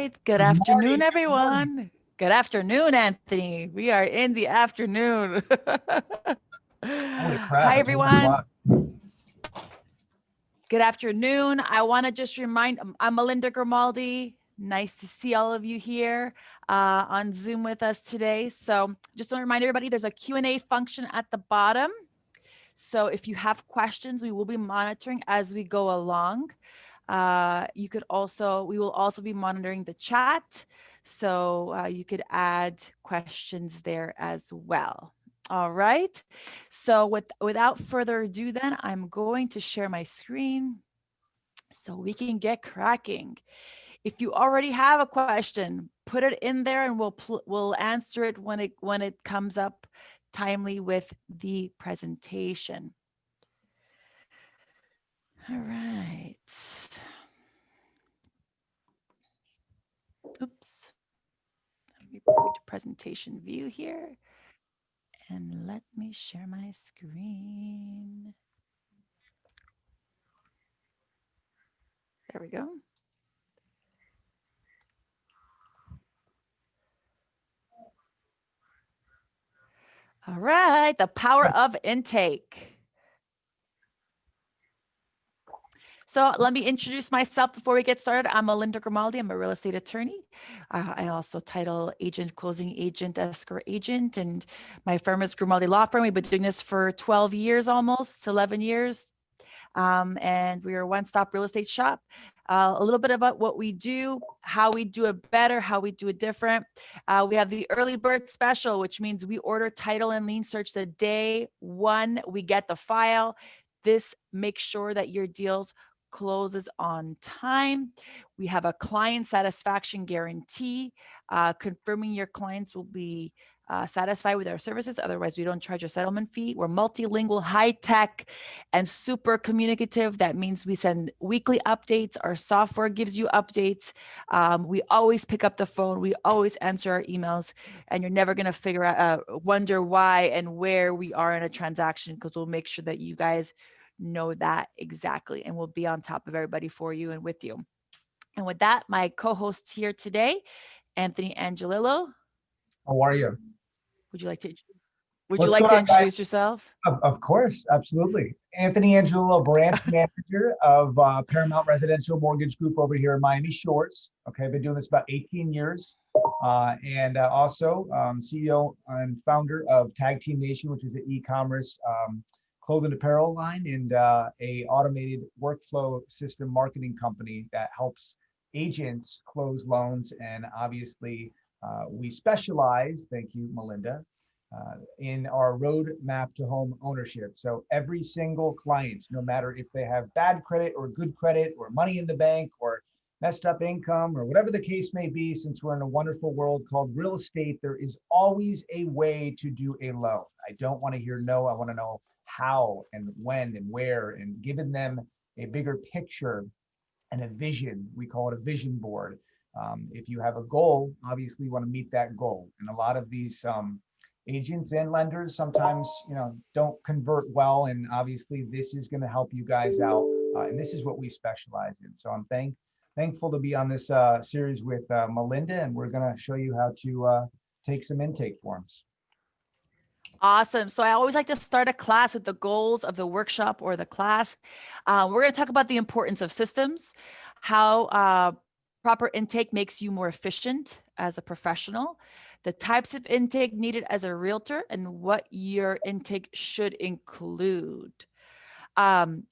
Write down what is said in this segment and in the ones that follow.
right. Good afternoon, everyone. Good afternoon, Anthony. We are in the afternoon. Holy crap. Hi, everyone. Good afternoon. I want to just remind, I'm Melinda Grimaldi. Nice to see all of you here on Zoom with us today. So just want to remind everybody, there's a Q&A function at the bottom. So if you have questions, we will be monitoring as we go along. We will also be monitoring the chat. So you could add questions there as well. All right. So without further ado, then I'm going to share my screen so we can get cracking. If you already have a question, put it in there and we'll answer it when it comes up timely with the presentation. All right. Oops. Let me go to presentation view here and let me share my screen. There we go. All right, the power of intake. So let me introduce myself before we get started. I'm Melinda Grimaldi. I'm a real estate attorney. I also title agent, closing agent, escrow agent, and my firm is Grimaldi Law Firm. We've been doing this for 12 years, almost 11 years. And we are a one-stop real estate shop. A little bit about what we do, how we do it better, how we do it different. We have the early bird special, which means we order title and lien search the day one we get the file. This makes sure that your deals closes on time. We have a client satisfaction guarantee, confirming your clients will be satisfied with our services. Otherwise, we don't charge a settlement fee. We're multilingual, high tech, and super communicative. That means we send weekly updates. Our software gives you updates. We always pick up the phone. We always answer our emails, and you're never going to wonder why and where we are in a transaction, because we'll make sure that you guys know that exactly, and we'll be on top of everybody for you and with you. And with that, my co-hosts here today, Anthony Angelillo. How are you? Would you like to introduce yourself? Of course, absolutely. Anthony Angelillo, branch manager of Paramount Residential Mortgage Group over here in Miami Shores. Okay, I've been doing this about 18 years. And also CEO and founder of Tag Team Nation, which is an e-commerce clothing apparel line and a automated workflow system marketing company that helps agents close loans. And obviously we specialize, thank you, Melinda, in our roadmap to home ownership. So every single client, no matter if they have bad credit or good credit or money in the bank or messed up income or whatever the case may be, since we're in a wonderful world called real estate, there is always a way to do a loan. I don't want to hear no, I want to know how and when and where, and giving them a bigger picture and a vision. We call it a vision board. If you have a goal, obviously you want to meet that goal. And a lot of these agents and lenders sometimes, don't convert well. And obviously this is going to help you guys out. And this is what we specialize in. So I'm thankful to be on this series with Melinda, and we're going to show you how to take some intake forms. Awesome. So I always like to start a class with the goals of the workshop or the class. We're going to talk about the importance of systems, how proper intake makes you more efficient as a professional, the types of intake needed as a realtor, and what your intake should include.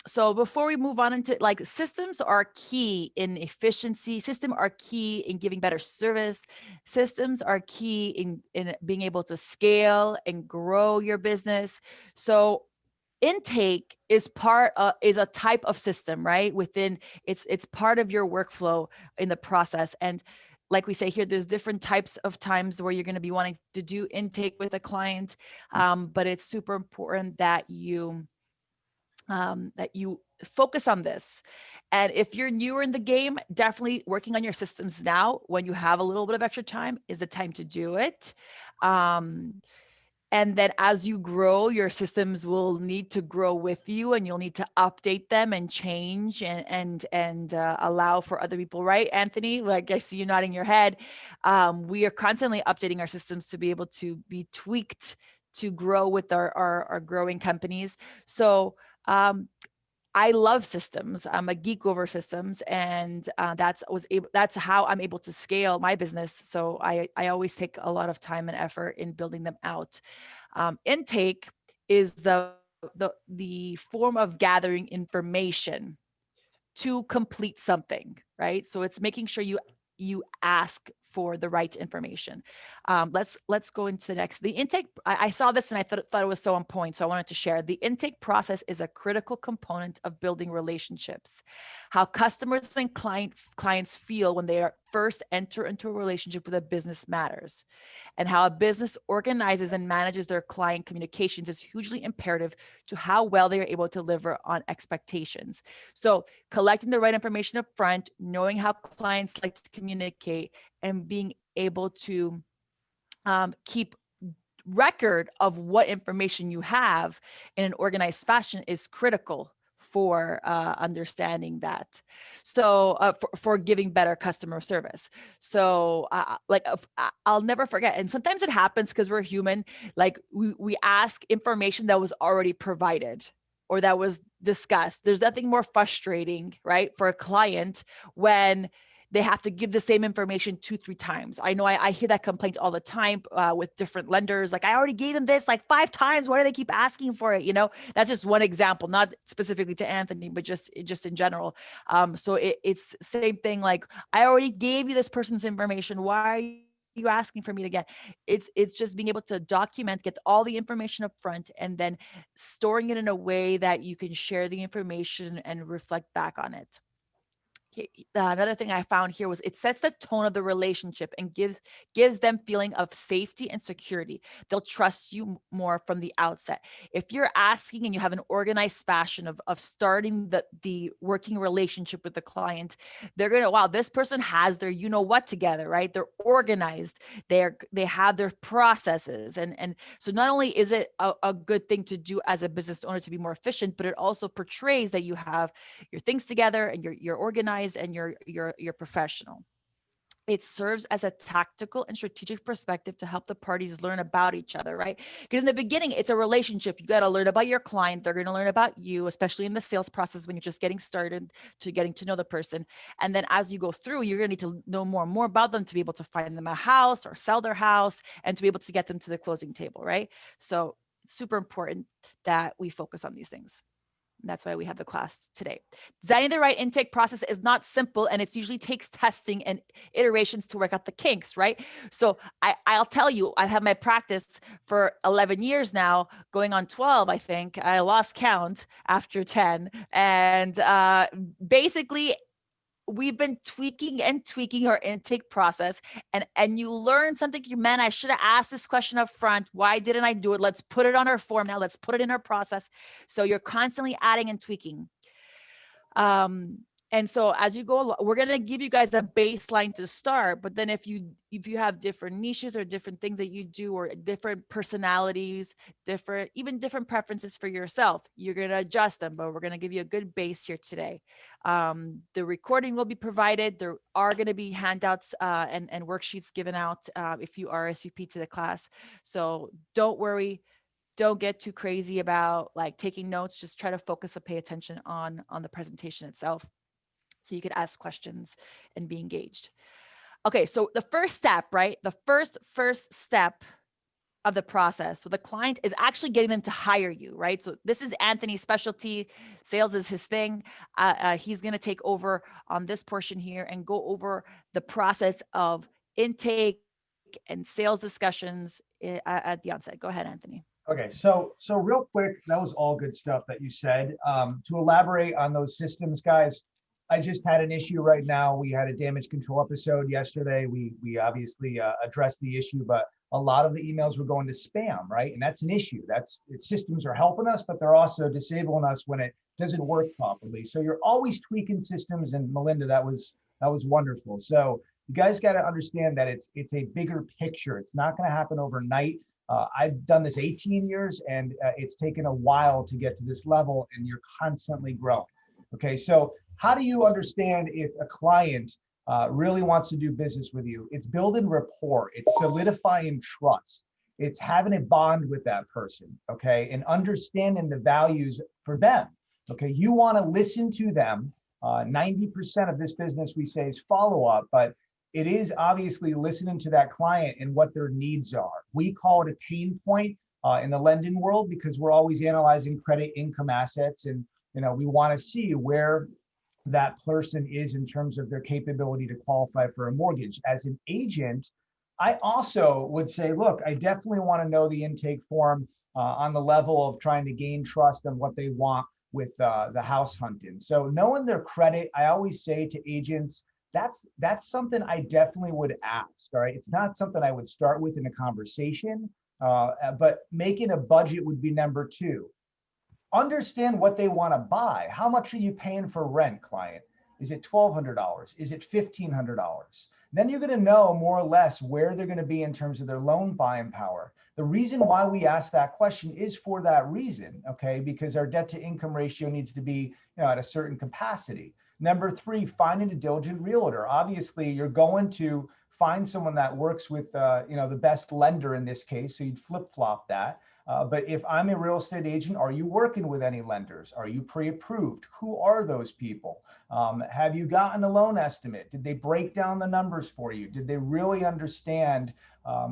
So before we move on into systems are key in efficiency, systems are key in giving better service, systems are key in being able to scale and grow your business. So intake is is a type of system, right? It's part of your workflow in the process. And like we say here, there's different types of times where you're going to be wanting to do intake with a client. But it's super important that you focus on this. And if you're newer in the game, definitely working on your systems now when you have a little bit of extra time is the time to do it. And And then as you grow, your systems will need to grow with you, and you'll need to update them and change and allow for other people, right, Anthony? Like, I see you nodding your head. We are constantly updating our systems to be able to be tweaked to grow with our growing companies. So I love systems. I'm a geek over systems, and that's how I'm able to scale my business. So I always take a lot of time and effort in building them out. Intake is the form of gathering information to complete something, right? So it's making sure you ask for the right information. Let's go into the next. The intake, I saw this and I thought it was so on point, so I wanted to share. The intake process is a critical component of building relationships. How customers and clients feel when they are first enter into a relationship with a business matters. And how a business organizes and manages their client communications is hugely imperative to how well they are able to deliver on expectations. So collecting the right information up front, knowing how clients like to communicate, and being able to keep record of what information you have in an organized fashion is critical for understanding that. So for giving better customer service. So I'll never forget. And sometimes it happens because we're human. Like we ask information that was already provided or that was discussed. There's nothing more frustrating, right, for a client when they have to give the same information 2-3 times. I know I hear that complaint all the time with different lenders. Like, I already gave them this like 5 times. Why do they keep asking for it? You know, that's just one example, not specifically to Anthony, but just in general. So it's same thing. Like, I already gave you this person's information. Why are you asking for me again? It's just being able to document, get all the information up front, and then storing it in a way that you can share the information and reflect back on it. Another thing I found here was it sets the tone of the relationship and gives them feeling of safety and security. They'll trust you more from the outset. If you're asking and you have an organized fashion of starting the working relationship with the client, they're gonna, wow, this person has their you know what together, right? They're organized. They have their processes, and so not only is it a good thing to do as a business owner to be more efficient, but it also portrays that you have your things together and you're organized and you're professional. It serves as a tactical and strategic perspective to help the parties learn about each other, right? Because in the beginning, it's a relationship. You got to learn about your client. They're going to learn about you, especially in the sales process when you're just getting started to getting to know the person. And then as you go through, you're going to need to know more and more about them to be able to find them a house or sell their house and to be able to get them to the closing table, right? So it's super important that we focus on these things. And that's why we have the class today. Designing the right intake process is not simple, and it usually takes testing and iterations to work out the kinks, right? So I'll tell you, I've had my practice for 11 years now, going on 12, I think. I lost count after 10. And basically, we've been tweaking our intake process, and you learn something. Man, I should have asked this question up front. Why didn't I do it? Let's put it on our form now. Let's put it in our process. So you're constantly adding and tweaking. And so as you go along, we're going to give you guys a baseline to start, but then if you have different niches or different things that you do, or different personalities, even different preferences for yourself, you're going to adjust them, but we're going to give you a good base here today. The recording will be provided. There are going to be handouts and worksheets given out if you RSVP to the class. So don't worry. Don't get too crazy about like taking notes. Just try to focus and pay attention on the presentation itself, so you could ask questions and be engaged. Okay, so the first step, right? The first step of the process with a client is actually getting them to hire you, right? So this is Anthony's specialty. Sales is his thing. He's going to take over on this portion here and go over the process of intake and sales discussions at the onset. Go ahead, Anthony. Okay, so real quick, that was all good stuff that you said. To elaborate on those systems, guys, I just had an issue right now. We had a damage control episode yesterday. We obviously addressed the issue, but a lot of the emails were going to spam, right? And that's an issue. Systems are helping us, but they're also disabling us when it doesn't work properly. So you're always tweaking systems. And Melinda, that was wonderful. So you guys got to understand that it's a bigger picture. It's not going to happen overnight. I've done this 18 years, and it's taken a while to get to this level, and you're constantly growing. Okay, so how do you understand if a client really wants to do business with you? It's building rapport, it's solidifying trust, it's having a bond with that person, okay, and understanding the values for them. Okay, you want to listen to them. 90% of this business, we say, is follow-up, but it is obviously listening to that client and what their needs are. We call it a pain point in the lending world, because we're always analyzing credit, income, assets, and we want to see where that person is in terms of their capability to qualify for a mortgage. As an agent, I also would say, look, I definitely want to know the intake form on the level of trying to gain trust on what they want with the house hunting. So knowing their credit, I always say to agents, that's something I definitely would ask. All right, it's not something I would start with in a conversation, but making a budget would be number two. Understand what they want to buy. How much are you paying for rent, client? Is it $1,200? Is it $1,500? Then you're going to know more or less where they're going to be in terms of their loan buying power. The reason why we ask that question is for that reason, okay? Because our debt to income ratio needs to be, at a certain capacity. Number three, finding a diligent realtor. Obviously, you're going to find someone that works with, the best lender in this case. So you'd flip-flop that. But if I'm a real estate agent, are you working with any lenders? Are you pre-approved? Who are those people? Have you gotten a loan estimate? Did they break down the numbers for you? Did they really understand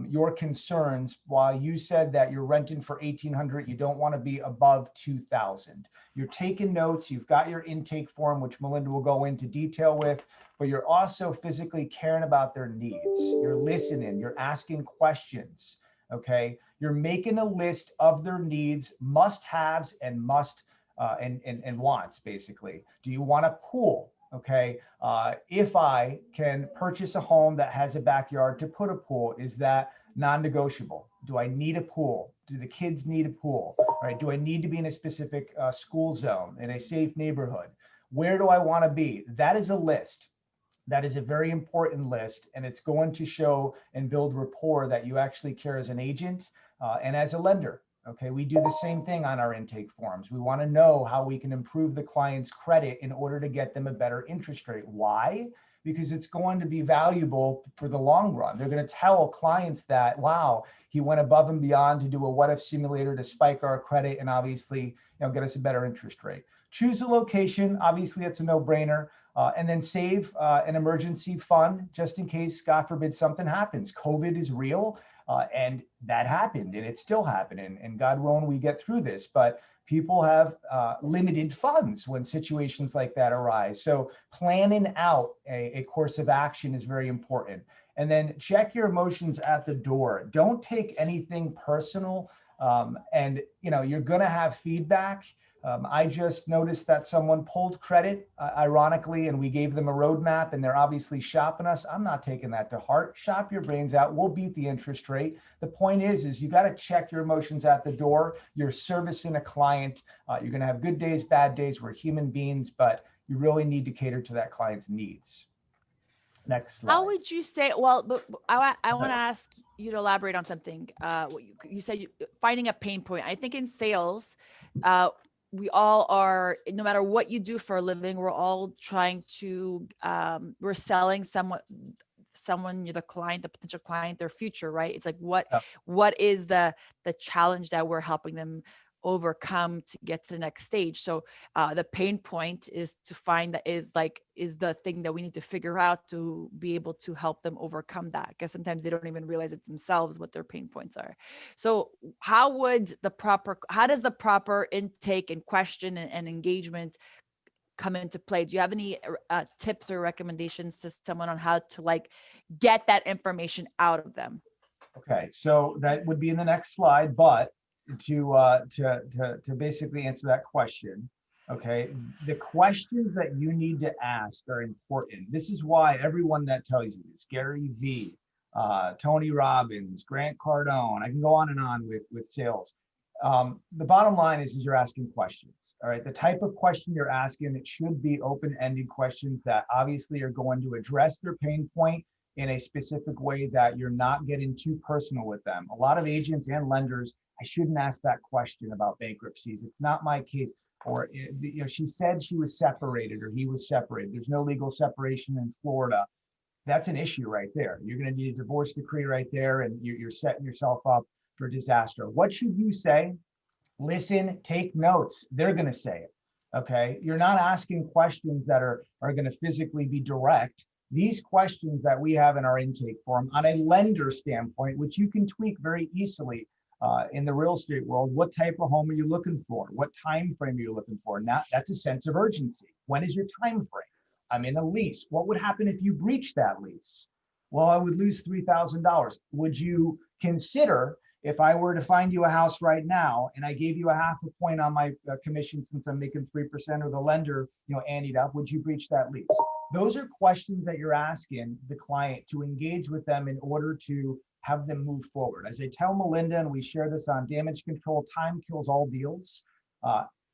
your concerns? While you said that you're renting for $1,800, you don't want to be above $2,000. You're taking notes. You've got your intake form, which Melinda will go into detail with, but you're also physically caring about their needs. You're listening. You're asking questions. Okay, you're making a list of their needs, must-haves, and and wants. Basically, do you want a pool? Okay, if I can purchase a home that has a backyard to put a pool, is that non-negotiable? Do I need a pool? Do the kids need a pool? All right, do I need to be in a specific school zone, in a safe neighborhood? Where do I want to be? That is a list. That is a very important list, and it's going to show and build rapport that you actually care as an agent and as a lender. Okay, we do the same thing on our intake forms. We want to know how we can improve the client's credit in order to get them a better interest rate. Why? Because it's going to be valuable for the long run. They're going to tell clients that, wow, he went above and beyond to do a what if simulator to spike our credit and obviously get us a better interest rate. Choose a location. Obviously, it's a no-brainer. And then save an emergency fund just in case, God forbid, something happens. COVID is real, and that happened, and it's still happening. And God willing, we get through this. But people have limited funds when situations like that arise. So planning out a course of action is very important. And then check your emotions at the door. Don't take anything personal. And you're going to have feedback. I just noticed that someone pulled credit, ironically, and we gave them a roadmap, and they're obviously shopping us. I'm not taking that to heart. Shop your brains out. We'll beat the interest rate. The point is you got to check your emotions at the door. You're servicing a client. You're going to have good days, bad days. We're human beings, but you really need to cater to that client's needs. Next slide. How would you say, well, but I want to ask you to elaborate on something. You said finding a pain point. I think in sales, we all are, no matter what you do for a living, we're all trying to, we're selling someone, the client, the potential client, their future, right? It's like, what is the challenge that we're helping them overcome to get to the next stage? So the pain point is to find that is the thing that we need to figure out to be able to help them overcome that, because sometimes they don't even realize it themselves what their pain points are. So how does the proper intake and question and engagement come into play? Do you have any tips or recommendations to someone on how to get that information out of them? Okay, so that would be in the next slide, but to basically answer that question, okay, the questions that you need to ask are important. This is why everyone that tells you this, Gary Vee, Tony Robbins, Grant Cardone, I can go on and on with sales. The bottom line is you're asking questions. All right, the type of question you're asking, it should be open-ended questions that obviously are going to address their pain point in a specific way that you're not getting too personal with them. A lot of agents and lenders, I shouldn't ask that question about bankruptcies. It's not my case. Or, you know, she said she was separated or he was separated. There's no legal separation in Florida. That's an issue right there. You're going to need a divorce decree right there, and you're setting yourself up for disaster. What should you say? Listen, take notes. They're going to say it. Okay. You're not asking questions that are going to physically be direct. These questions that we have in our intake form on a lender standpoint, which you can tweak very easily in the real estate world. What type of home are you looking for? What time frame are you looking for? Now, that's a sense of urgency. When is your time frame? I'm in a lease. What would happen if you breached that lease? Well, I would lose $3,000. Would you consider, if I were to find you a house right now and I gave you a half a point on my commission since I'm making 3%, or the lender, you know, anteed up, would you breach that lease? Those are questions that you're asking the client to engage with them in order to have them move forward. As I tell Melinda, and we share this on damage control, time kills all deals.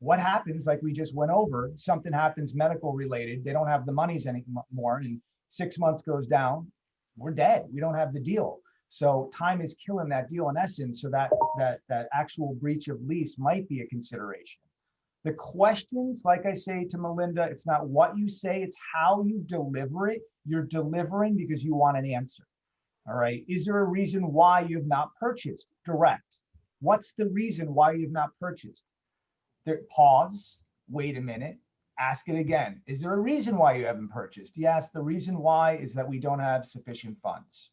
What happens, like we just went over, something happens medical related, they don't have the monies anymore, and 6 months goes down, we're dead. We don't have the deal. So time is killing that deal in essence. So that actual breach of lease might be a consideration. The questions, like I say to Melinda, it's not what you say, it's how you deliver it. You're delivering because you want an answer. All right. Is there a reason why you have not purchased? Direct. What's the reason why you've not purchased? Pause, wait a minute, ask it again. Is there a reason why you haven't purchased? Yes, the reason why is that we don't have sufficient funds.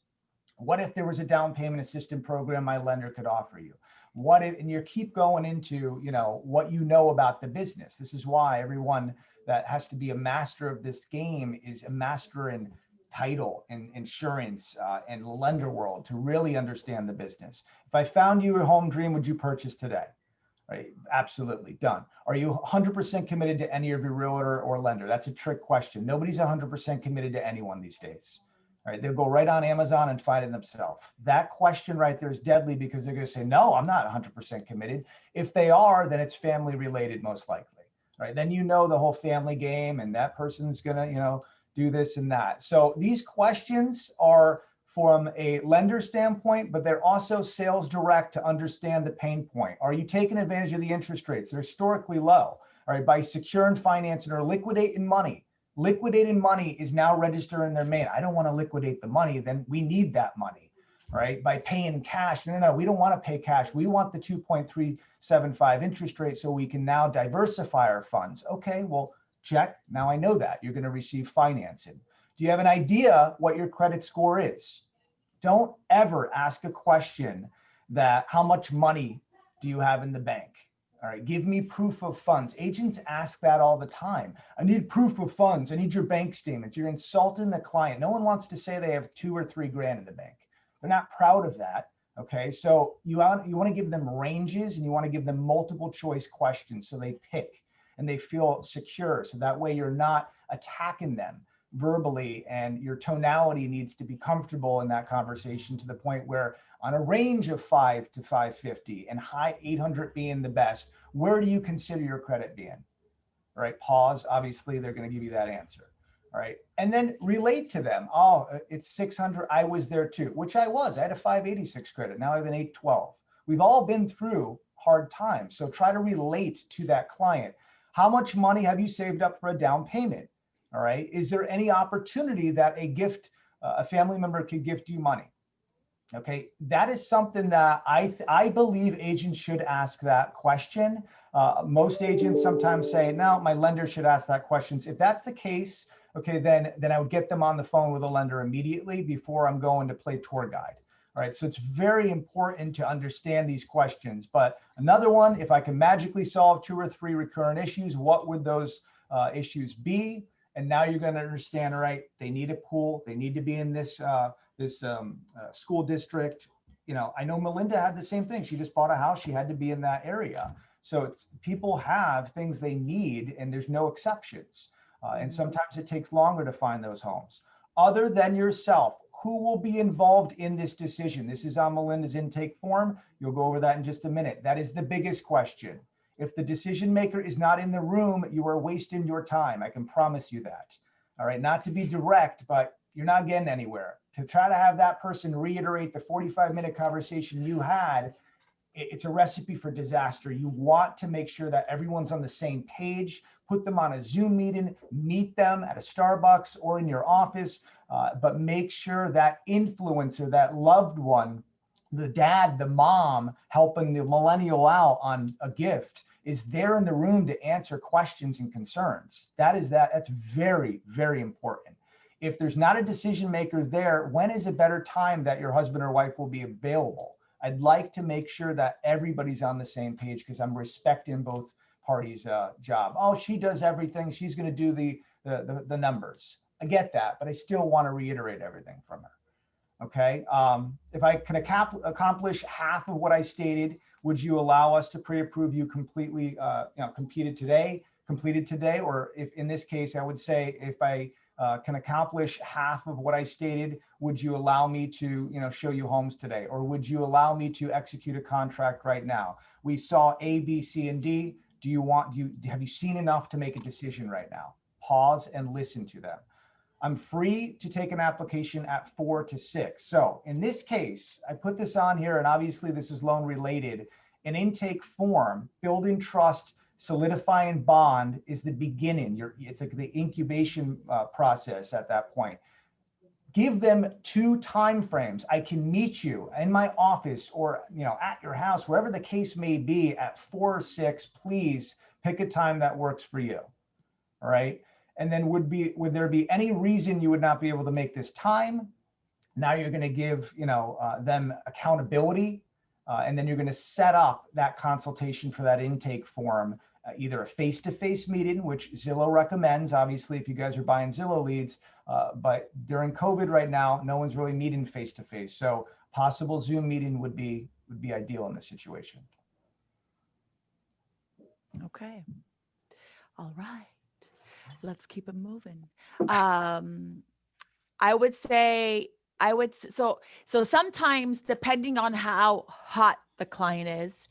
What if there was a down payment assistance program my lender could offer you? What if, and you keep going into, you know, what you know about the business. This is why everyone that has to be a master of this game is a master in title and insurance and lender world to really understand the business. If I found you a home dream, would you purchase today? Right? Absolutely. Done. Are you 100% committed to any of your realtor or lender? That's a trick question. Nobody's 100% committed to anyone these days. All right. They'll go right on Amazon and find it themselves. That question right there is deadly because they're going to say, no, I'm not 100% committed. If they are, then it's family related, most likely. Right. Then you know the whole family game and that person's going to, you know, do this and that. So these questions are from a lender standpoint, but they're also sales direct to understand the pain point. Are you taking advantage of the interest rates? They're historically low. All right, by securing financing or liquidating money. Liquidating money is now registering their name. I don't want to liquidate the money, then we need that money, right? By paying cash. No, we don't want to pay cash. We want the 2.375 interest rate so we can now diversify our funds. Okay, well, check. Now I know that you're going to receive financing. Do you have an idea what your credit score is? Don't ever ask a question that how much money do you have in the bank? All right, give me proof of funds. Agents ask that all the time. I need proof of funds. I need your bank statements. You're insulting the client. No one wants to say they have 2 or 3 grand in the bank. They're not proud of that. Okay, so you want to give them ranges and you want to give them multiple choice questions so they pick and they feel secure. So that way you're not attacking them verbally, and your tonality needs to be comfortable in that conversation to the point where on a range of 5 to 550 and high 800 being the best, where do you consider your credit being? All right, pause. Obviously, they're going to give you that answer. All right, and then relate to them. Oh, it's 600. I was there too, which I was. I had a 586 credit. Now I have an 812. We've all been through hard times. So try to relate to that client. How much money have you saved up for a down payment? All right. Is there any opportunity that a family member could gift you money? Okay. That is something that I believe agents should ask that question. Most agents sometimes say, no, my lender should ask that question. If that's the case, okay, then I would get them on the phone with a lender immediately before I'm going to play tour guide. All right. So it's very important to understand these questions. But another one, if I can magically solve 2 or 3 recurrent issues, what would those issues be? And now you're going to understand, all right, they need a pool. They need to be in this school district. You know, I know Melinda had the same thing. She just bought a house. She had to be in that area. So it's people have things they need and there's no exceptions. And sometimes it takes longer to find those homes. Other than yourself, who will be involved in this decision? This is on Melinda's intake form. You'll go over that in just a minute. That is the biggest question. If the decision maker is not in the room, you are wasting your time. I can promise you that. All right. Not to be direct, but you're not getting anywhere. To try to have that person reiterate the 45-minute conversation you had, it's a recipe for disaster. You want to make sure that everyone's on the same page, put them on a Zoom meeting, meet them at a Starbucks or in your office, but make sure that influencer, that loved one, the dad, the mom, helping the millennial out on a gift, is there in the room to answer questions and concerns. That's very, very important. If there's not a decision maker there, when is a better time that your husband or wife will be available? I'd like to make sure that everybody's on the same page, because I'm respecting both parties' job. Oh, she does everything. She's going to do the numbers. I get that, but I still want to reiterate everything from her. Okay. If I can accomplish half of what I stated, would you allow us to pre-approve you completely, completed today? Or if in this case, I would say, if I can accomplish half of what I stated, would you allow me to, show you homes today? Or would you allow me to execute a contract right now? We saw A, B, C, and D. Have you seen enough to make a decision right now? Pause and listen to them. I'm free to take an application at 4 to 6. So in this case, I put this on here, and obviously this is loan related. An intake form, building trust, solidifying bond is the beginning. It's like the incubation process at that point. Give them 2 time frames. I can meet you in my office or at your house, wherever the case may be, at 4 or 6. Please pick a time that works for you. All right. And then would there be any reason you would not be able to make this time? Now you're going to give them accountability. And then you're going to set up that consultation for that intake form, either a face-to-face meeting, which Zillow recommends, obviously, if you guys are buying Zillow leads. But during COVID right now, no one's really meeting face-to-face. So possible Zoom meeting would be ideal in this situation. Okay. All right. Let's keep it moving. So sometimes, depending on how hot the client is,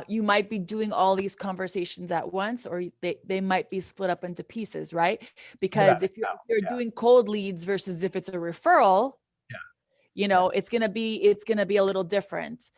you might be doing all these conversations at once, or they might be split up into pieces, right? Because if you're doing cold leads versus if it's a referral, it's gonna be a little different.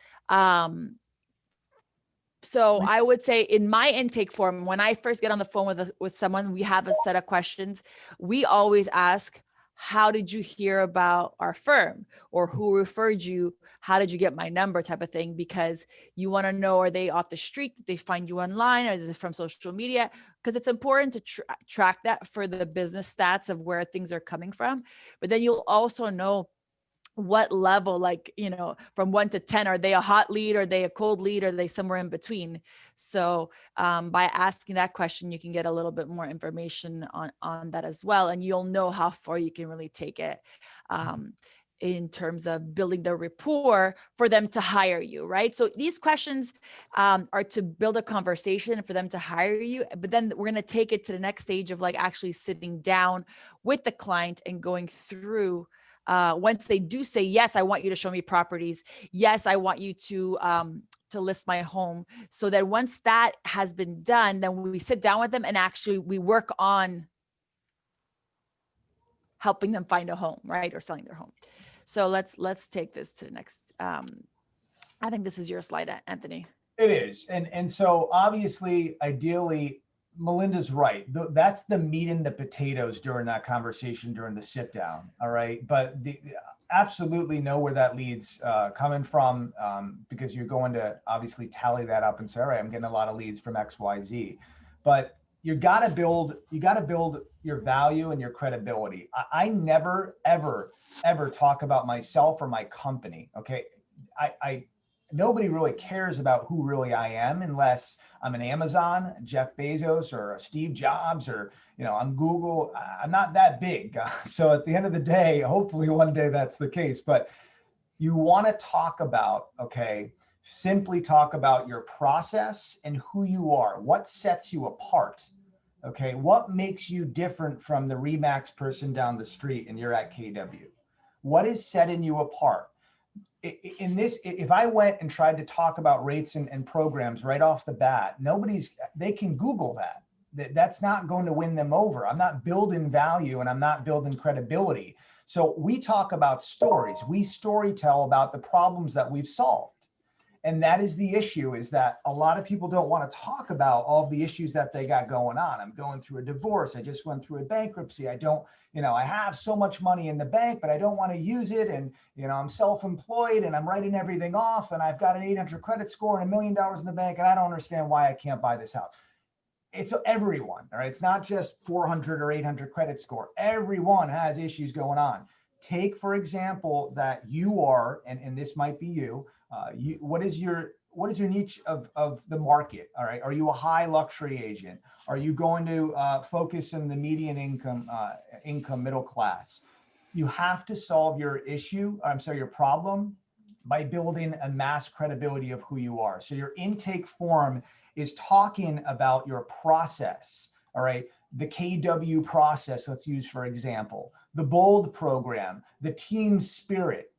So I would say in my intake form, when I first get on the phone with someone, we have a set of questions. We always ask, how did you hear about our firm, or who referred you? How did you get my number, type of thing? Because you want to know, are they off the street? Did they find you online? Or is it from social media? Because it's important to track that for the business stats of where things are coming from. But then you'll also know what level, from 1 to 10, are they a hot lead? Are they a cold lead? Are they somewhere in between? So by asking that question, you can get a little bit more information on that as well. And you'll know how far you can really take it in terms of building the rapport for them to hire you, right? So these questions are to build a conversation for them to hire you. But then we're going to take it to the next stage of actually sitting down with the client and going through once they do say, yes, I want you to show me properties. Yes, I want you to list my home. So that once that has been done, then we sit down with them and actually we work on helping them find a home, right? Or selling their home. So let's take this to the next. I think this is your slide, Anthony. It is. And so obviously, ideally, Melinda's right. That's the meat and the potatoes during that conversation, during the sit down. All right. But absolutely know where that lead's coming from, because you're going to obviously tally that up and say, all right, I'm getting a lot of leads from XYZ. But you got to build your value and your credibility. I never, ever talk about myself or my company. Okay. Nobody really cares about who really I am unless I'm an Amazon, Jeff Bezos, or Steve Jobs, or I'm Google. I'm not that big. So at the end of the day, hopefully one day that's the case. But you want to talk about, simply talk about your process and who you are. What sets you apart? Okay, what makes you different from the Remax person down the street and you're at KW? What is setting you apart? In this, if I went and tried to talk about rates and programs right off the bat, they can Google that. That's not going to win them over. I'm not building value and I'm not building credibility. So we talk about stories. We story tell about the problems that we've solved. And that is the issue, is that a lot of people don't want to talk about all of the issues that they got going on. I'm going through a divorce. I just went through a bankruptcy. I don't, I have so much money in the bank, but I don't want to use it. And, I'm self-employed and I'm writing everything off, and I've got an 800 credit score and $1 million in the bank, and I don't understand why I can't buy this house. It's everyone, all right? It's not just 400 or 800 credit score. Everyone has issues going on. Take, for example, that you are, and this might be you, what is your niche of the market? All right. Are you a high luxury agent? Are you going to focus on the median income middle class? You have to solve your your problem by building a mass credibility of who you are. So your intake form is talking about your process. All right. The KW process, let's use for example, the BOLD program, the team spirit,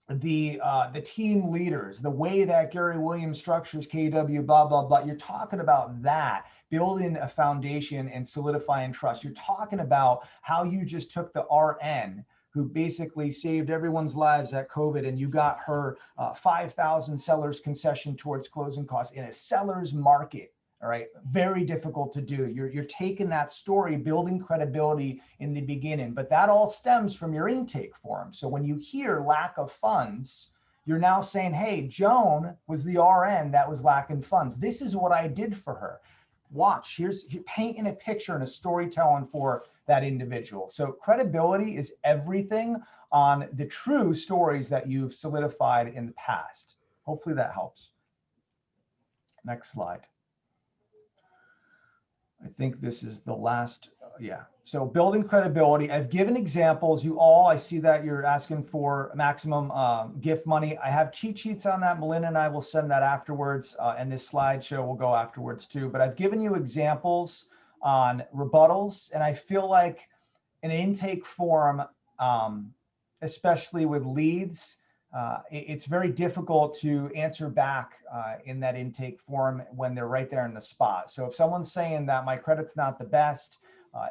the team leaders, the way that Gary Williams structures KW, blah, blah, blah. You're talking about that, building a foundation and solidifying trust. You're talking about how you just took the RN who basically saved everyone's lives at COVID, and you got her 5,000 sellers concession towards closing costs in a seller's market. All right, very difficult to do. You're taking that story, building credibility in the beginning, but that all stems from your intake form. So when you hear lack of funds, you're now saying, hey, Joan was the RN that was lacking funds. This is what I did for her. Watch, you're painting a picture and a storytelling for that individual. So credibility is everything on the true stories that you've solidified in the past. Hopefully that helps. Next slide. I think this is the last, yeah. So building credibility, I've given examples. I see that you're asking for maximum gift money. I have cheat sheets on that. Melinda and I will send that afterwards, and this slideshow will go afterwards too. But I've given you examples on rebuttals, and I feel like an intake form, especially with leads, it's very difficult to answer back in that intake form when they're right there in the spot. So if someone's saying that my credit's not the best,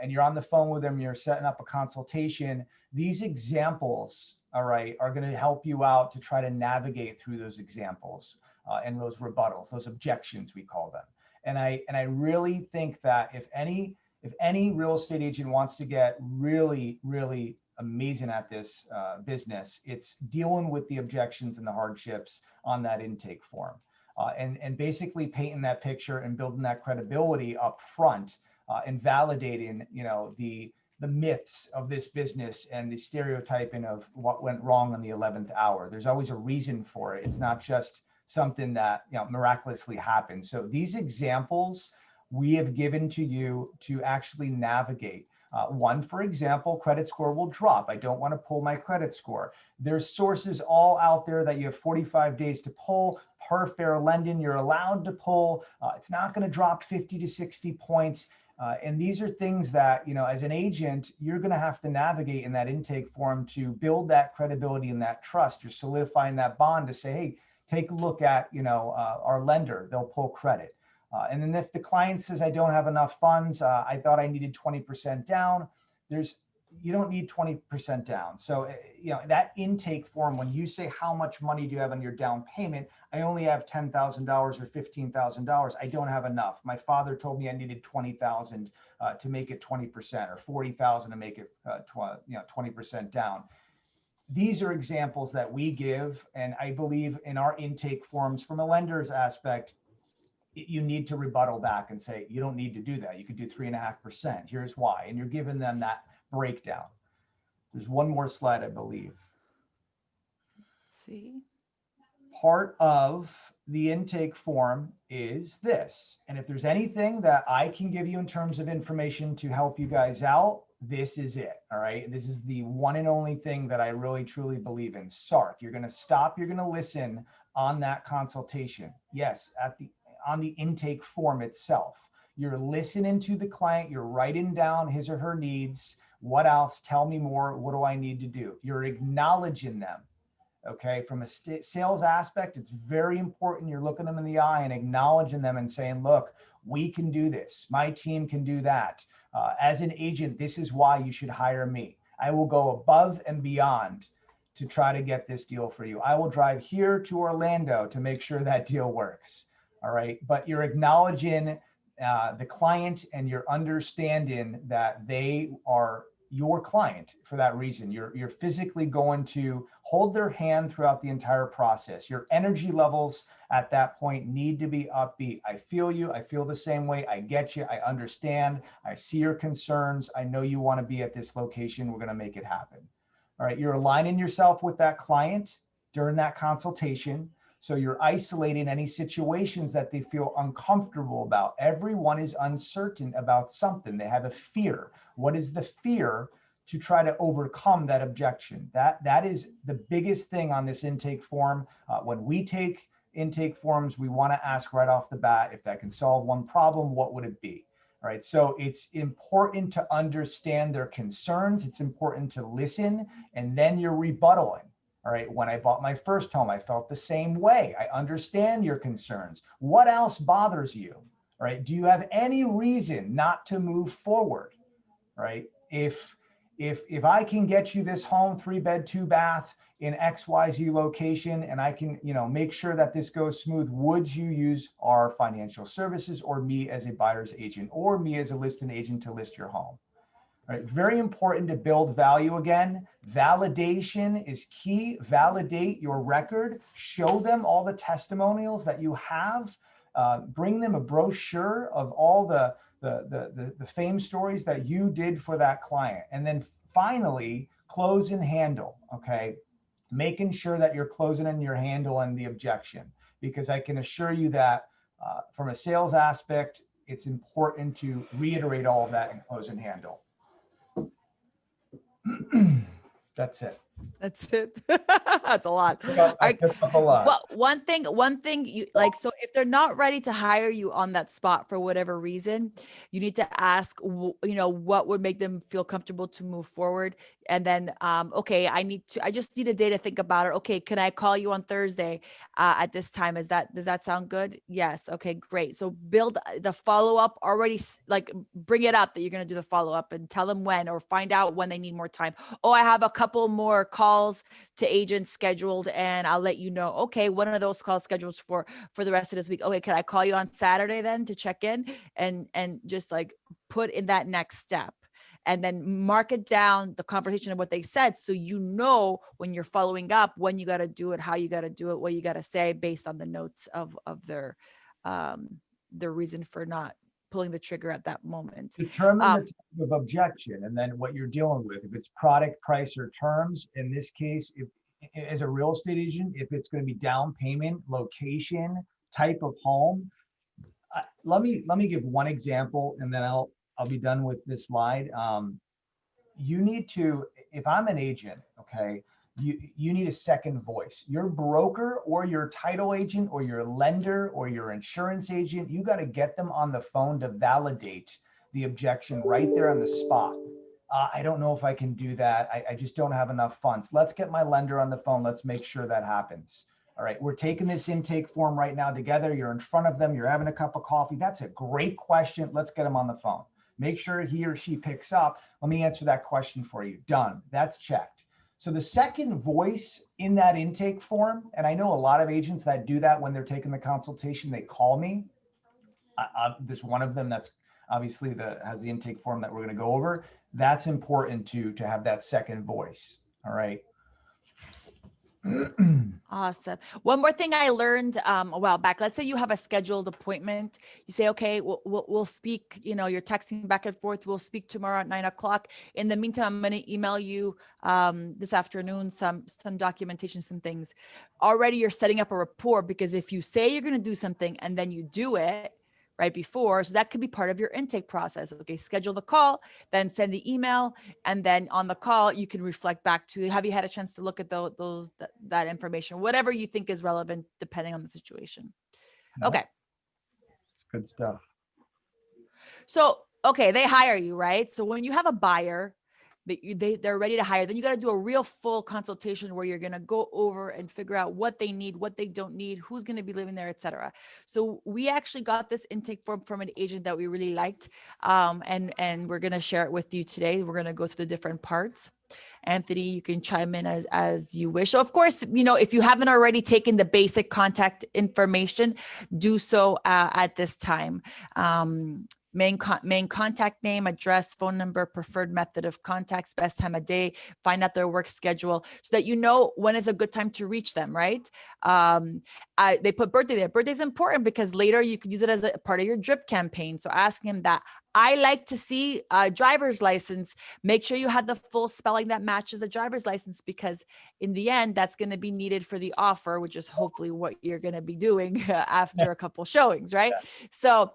and you're on the phone with them, you're setting up a consultation, these examples, all right, are going to help you out to try to navigate through those examples and those rebuttals, those objections, we call them. And I really think that if any real estate agent wants to get really, really amazing at this business, it's dealing with the objections and the hardships on that intake form, and basically painting that picture and building that credibility up front, and validating the myths of this business and the stereotyping of what went wrong on the 11th hour. There's always a reason for it. It's not just something that miraculously happened. So these examples we have given to you to actually navigate. One, for example, credit score will drop. I don't want to pull my credit score. There's sources all out there that you have 45 days to pull. Per fair lending, you're allowed to pull. It's not going to drop 50 to 60 points. And these are things that, as an agent, you're going to have to navigate in that intake form to build that credibility and that trust. You're solidifying that bond to say, hey, take a look at, our lender, they'll pull credit. And then if the client says, I don't have enough funds, I thought I needed 20% down, you don't need 20% down. So, that intake form, when you say how much money do you have on your down payment, I only have $10,000 or $15,000. I don't have enough. My father told me I needed 20,000 to make it 20%, or 40,000 to make it 20% down. These are examples that we give, and I believe in our intake forms from a lender's aspect, you need to rebuttal back and say, you don't need to do that. You could do 3.5%. Here's why. And you're giving them that breakdown. There's one more slide, I believe. Let's see. Part of the intake form is this. And if there's anything that I can give you in terms of information to help you guys out, this is it. All right. This is the one and only thing that I really, truly believe in. SARC. You're going to stop. You're going to listen on that consultation. Yes. On the intake form itself, you're listening to the client, you're writing down his or her needs. What else? Tell me more. What do I need to do? You're acknowledging them. Okay. From a sales aspect, it's very important. You're looking them in the eye and acknowledging them and saying, look, we can do this. My team can do that. As an agent, this is why you should hire me. I will go above and beyond to try to get this deal for you. I will drive here to Orlando to make sure that deal works. All right. But you're acknowledging the client and you're understanding that they are your client for that reason. You're physically going to hold their hand throughout the entire process. Your energy levels at that point need to be upbeat. I feel you. I feel the same way. I get you. I understand. I see your concerns. I know you want to be at this location. We're going to make it happen. All right. You're aligning yourself with that client during that consultation. So you're isolating any situations that they feel uncomfortable about. Everyone is uncertain about something. They have a fear. What is the fear to try to overcome that objection? That is the biggest thing on this intake form. When we take intake forms, we want to ask right off the bat, if that can solve one problem, what would it be? All right, so it's important to understand their concerns. It's important to listen, and then you're rebuttaling. All right, when I bought my first home, I felt the same way. I understand your concerns. What else bothers you? All right, do you have any reason not to move forward? All right, if I can get you this home, 3-bed, 2-bath in XYZ location, and I can, make sure that this goes smooth, would you use our financial services or me as a buyer's agent or me as a listing agent to list your home? All right, very important to build value again. Validation is key. Validate your record. Show them all the testimonials that you have. Bring them a brochure of all the fame stories that you did for that client. And then finally, close and handle, okay? Making sure that you're closing in your handle and the objection, because I can assure you that from a sales aspect, it's important to reiterate all of that and close and handle. That's it. That's it. That's a lot. I took up a lot. Well, one thing you like, so if they're not ready to hire you on that spot for whatever reason, you need to ask, what would make them feel comfortable to move forward. And then, okay, I just need a day to think about it. Okay. Can I call you on Thursday at this time? Does that sound good? Yes. Okay, great. So build the follow-up already, like bring it up that you're going to do the follow-up and tell them when, or find out when they need more time. Oh, I have a couple more calls to agents scheduled and I'll let you know. Okay, one of those calls scheduled for the rest of this week. Okay, can I call you on Saturday then to check in and just like put in that next step, and then mark it down, the conversation of what they said, so when you're following up, when you got to do it, how you got to do it, what you got to say based on the notes of their reason for not pulling the trigger at that moment. Determine the type of objection and then what you're dealing with. If it's product, price, or terms, in this case, if as a real estate agent, if it's going to be down payment, location, type of home. Let me give one example, and then I'll be done with this slide. You need to, if I'm an agent, okay, you need a second voice. Your broker or your title agent or your lender or your insurance agent, you got to get them on the phone to validate the objection right there on the spot. I don't know if I can do that. I just don't have enough funds. Let's get my lender on the phone. Let's make sure that happens. All right, we're taking this intake form right now together. You're in front of them. You're having a cup of coffee. That's a great question. Let's get them on the phone. Make sure he or she picks up. Let me answer that question for you. Done. That's checked. So the second voice in that intake form, and I know a lot of agents that do that when they're taking the consultation, they call me. There's one of them that's obviously has the intake form that we're going to go over. That's important to have that second voice. All right. Awesome. One more thing I learned a while back. Let's say you have a scheduled appointment. You say, okay, we'll speak, you're texting back and forth. We'll speak tomorrow at 9:00. In the meantime, I'm going to email you this afternoon, some documentation, some things. Already you're setting up a rapport, because if you say you're going to do something and then you do it right before, so that could be part of your intake process. Okay, schedule the call, then send the email, and then on the call you can reflect back to, have you had a chance to look at that information, whatever you think is relevant depending on the situation. Okay, it's good stuff. So okay, they hire you, right? So when you have a buyer they're ready to hire, then you got to do a real full consultation where you're going to go over and figure out what they need, what they don't need, who's going to be living there, etc. So we actually got this intake form from an agent that we really liked, and we're going to share it with you today. We're going to go through the different parts. Anthony, you can chime in as you wish. So of course, if you haven't already taken the basic contact information, do so at this time. Main contact name, address, phone number, preferred method of contacts, best time of day, find out their work schedule so that you know when is a good time to reach them, right? They put birthday there. Birthday is important because later you could use it as a part of your drip campaign. So asking him that. I like to see a driver's license. Make sure you have the full spelling that matches a driver's license, because in the end, that's going to be needed for the offer, which is hopefully what you're going to be doing after a couple showings, right? Yeah. So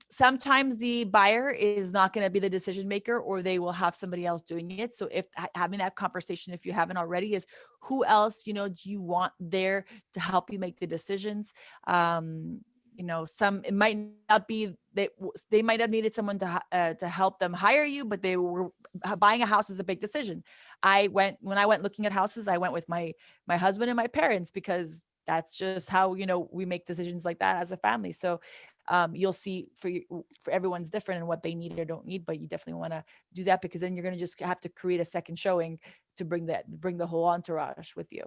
sometimes the buyer is not going to be the decision maker, or they will have somebody else doing it. So if having that conversation, if you haven't already, is who else, do you want there to help you make the decisions? It might not be they might have needed someone to help them hire you, but they were buying a house is a big decision. When I went looking at houses, I went with my husband and my parents, because that's just how, we make decisions like that as a family. So you'll see for everyone's different and what they need or don't need, but you definitely want to do that, because then you're going to just have to create a second showing to bring the whole entourage with you,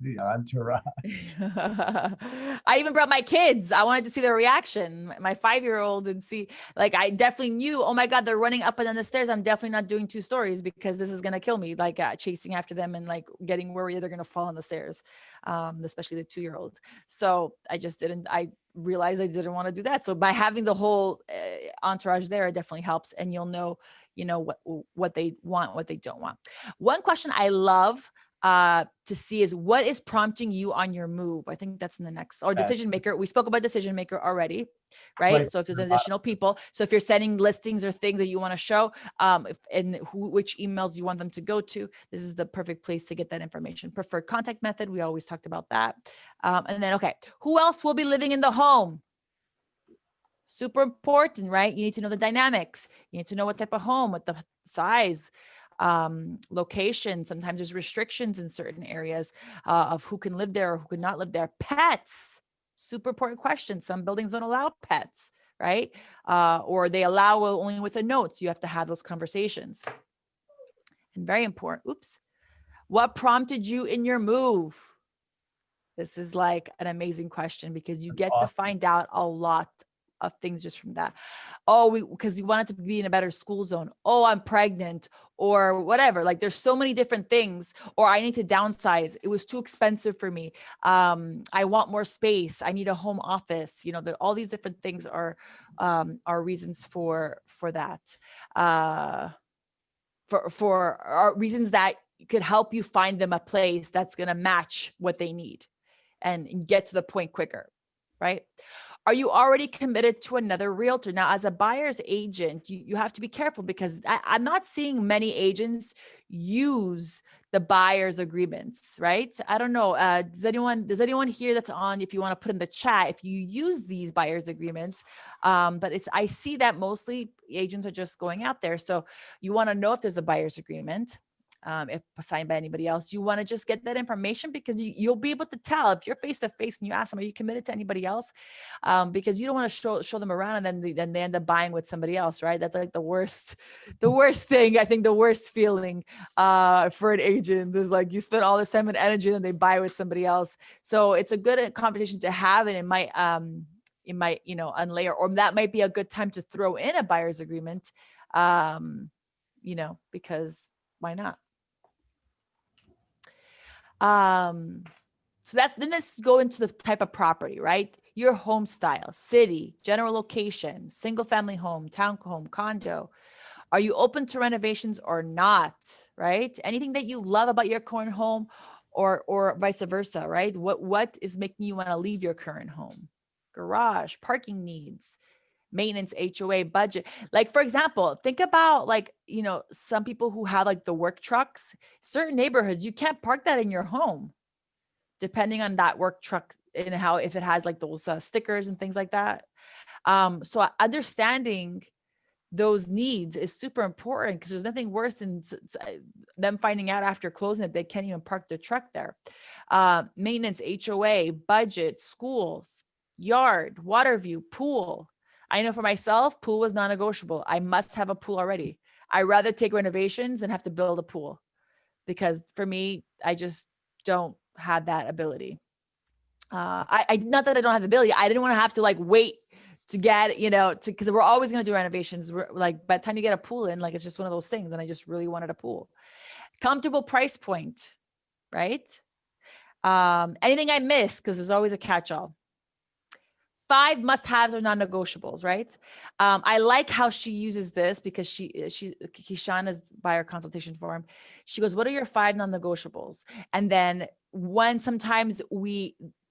The entourage. I even brought my kids. I wanted to see their reaction, my 5-year-old, and see, like, I definitely knew, oh my God, they're running up and down the stairs. I'm definitely not doing 2 stories, because this is going to kill me, like chasing after them and like getting worried they're going to fall on the stairs, especially the 2-year-old. So I realized I didn't want to do that. So by having the whole entourage there, it definitely helps. And you'll know, what they want, what they don't want. One question I love to see is, what is prompting you on your move? I think that's in the next, or decision maker. We spoke about decision maker already, right? So if there's additional people, so if you're sending listings or things that you want to show, which emails you want them to go to, this is the perfect place to get that information. Preferred contact method, we always talked about that. And then, okay, who else will be living in the home? Super important, right? You need to know the dynamics. You need to know what type of home, what the size, location. Sometimes there's restrictions in certain areas of who can live there or who could not live there. Pets, super important question. Some buildings don't allow pets, right? Or they allow only with a note. So you have to have those conversations. And very important. Oops. What prompted you in your move? This is like an amazing question, because you get to find out a lot of things just from that. Because we wanted to be in a better school zone. Oh, I'm pregnant, or whatever. Like, there's so many different things. Or I need to downsize. It was too expensive for me. I want more space. I need a home office. All these different things are reasons for that. For reasons that could help you find them a place that's going to match what they need and get to the point quicker, right? Are you already committed to another realtor? Now, as a buyer's agent, you have to be careful, because I'm not seeing many agents use the buyer's agreements, right? I don't know. Does anyone here that's on, if you want to put in the chat, if you use these buyer's agreements, but I see that mostly agents are just going out there. So you want to know if there's a buyer's agreement. If signed by anybody else, you want to just get that information, because you'll be able to tell if you're face to face and you ask them, are you committed to anybody else? Because you don't want to show them around and then they end up buying with somebody else, right? That's like the worst thing. I think the worst feeling for an agent is like, you spend all this time and energy and then they buy with somebody else. So it's a good conversation to have, and it might unlayer, or that might be a good time to throw in a buyer's agreement, because why not? So then let's go into the type of property, right? Your home style, city, general location, single family home, townhome, condo. Are you open to renovations or not, right? Anything that you love about your current home, or vice versa, right? What is making you want to leave your current home? Garage, parking needs, maintenance, HOA, budget. Like, for example, think about some people who have like the work trucks. Certain neighborhoods, you can't park that in your home, depending on that work truck and if it has like those stickers and things like that. So understanding those needs is super important, because there's nothing worse than them finding out after closing that they can't even park their truck there. Maintenance, HOA, budget, schools, yard, water view, pool. I know for myself, pool was non-negotiable. I must have a pool already. I rather take renovations than have to build a pool, because for me, I just don't have that ability. I not that I don't have the ability. I didn't want to have to like wait to get, because we're always going to do renovations. We're like, by the time you get a pool in, like, it's just one of those things. And I just really wanted a pool. Comfortable price point, right? Anything I miss, because there's always a catch-all. 5 must-haves or non-negotiables, right? I like how she uses this, because Kishana's buyer consultation form. She goes, what are your 5 non-negotiables? And then when sometimes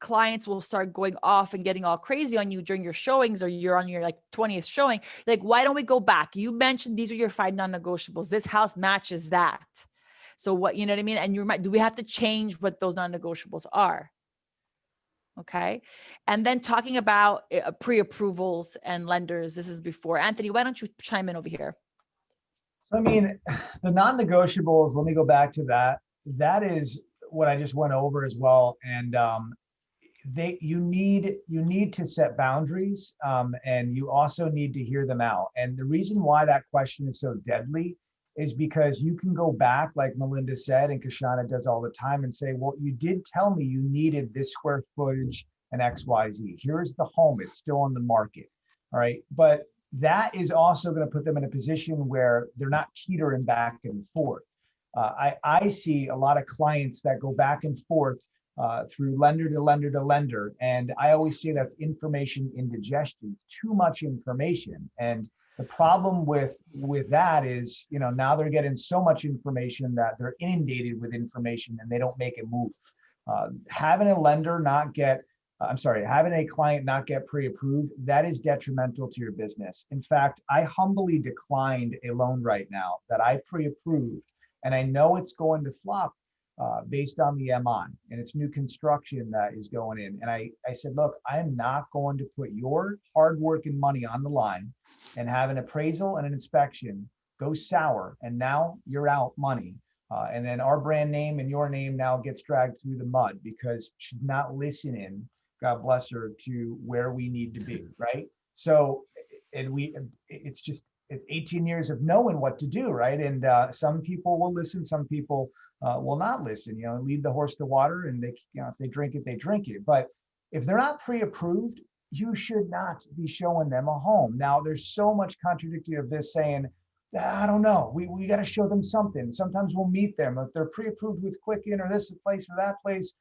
clients will start going off and getting all crazy on you during your showings, or you're on your like 20th showing, like, why don't we go back? You mentioned these are your 5 non-negotiables. This house matches that. So what, you know what I mean? And do we have to change what those non-negotiables are? Okay. And then talking about pre-approvals and lenders. This is before. Anthony, why don't you chime in over here? So, I mean, the non-negotiables, let me go back to that. That is what I just went over as well. And you need to set boundaries, and you also need to hear them out. And the reason why that question is so deadly is because you can go back, like Melinda said, and Kishana does all the time, and say, well, you did tell me you needed this square footage and XYZ. Here's the home. It's still on the market. All right. But that is also going to put them in a position where they're not teetering back and forth. I see a lot of clients that go back and forth through lender to lender to lender. And I always say that's information indigestion. It's too much information. And the problem with that is, now they're getting so much information that they're inundated with information and they don't make a move. Having a client not get pre-approved, that is detrimental to your business. In fact, I humbly declined a loan right now that I pre-approved, and I know it's going to flop based on the MI, and it's new construction that is going in. And I said, look, I'm not going to put your hard work and money on the line and have an appraisal and an inspection go sour, and now you're out money. And then our brand name and your name now gets dragged through the mud because she's not listening, God bless her, to where we need to be, right? So, it's 18 years of knowing what to do, right? And some people will listen, some people will not listen, lead the horse to water, and they, if they drink it, they drink it. But if they're not pre-approved, you should not be showing them a home. Now, there's so much contradictory of this saying, I don't know, we got to show them something. Sometimes we'll meet them. If they're pre-approved with Quicken or this place or that place,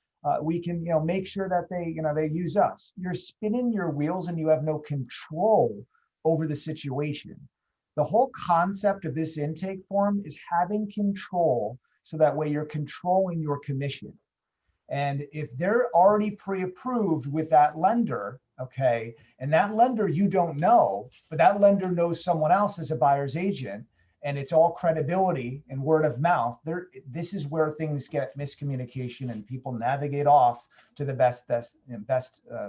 we can, make sure that they use us. You're spinning your wheels and you have no control over the situation. The whole concept of this intake form is having control, so that way you're controlling your commission. And if they're already pre-approved with that lender, okay, and that lender you don't know, but that lender knows someone else as a buyer's agent, and it's all credibility and word of mouth, this is where things get miscommunication and people navigate off to the best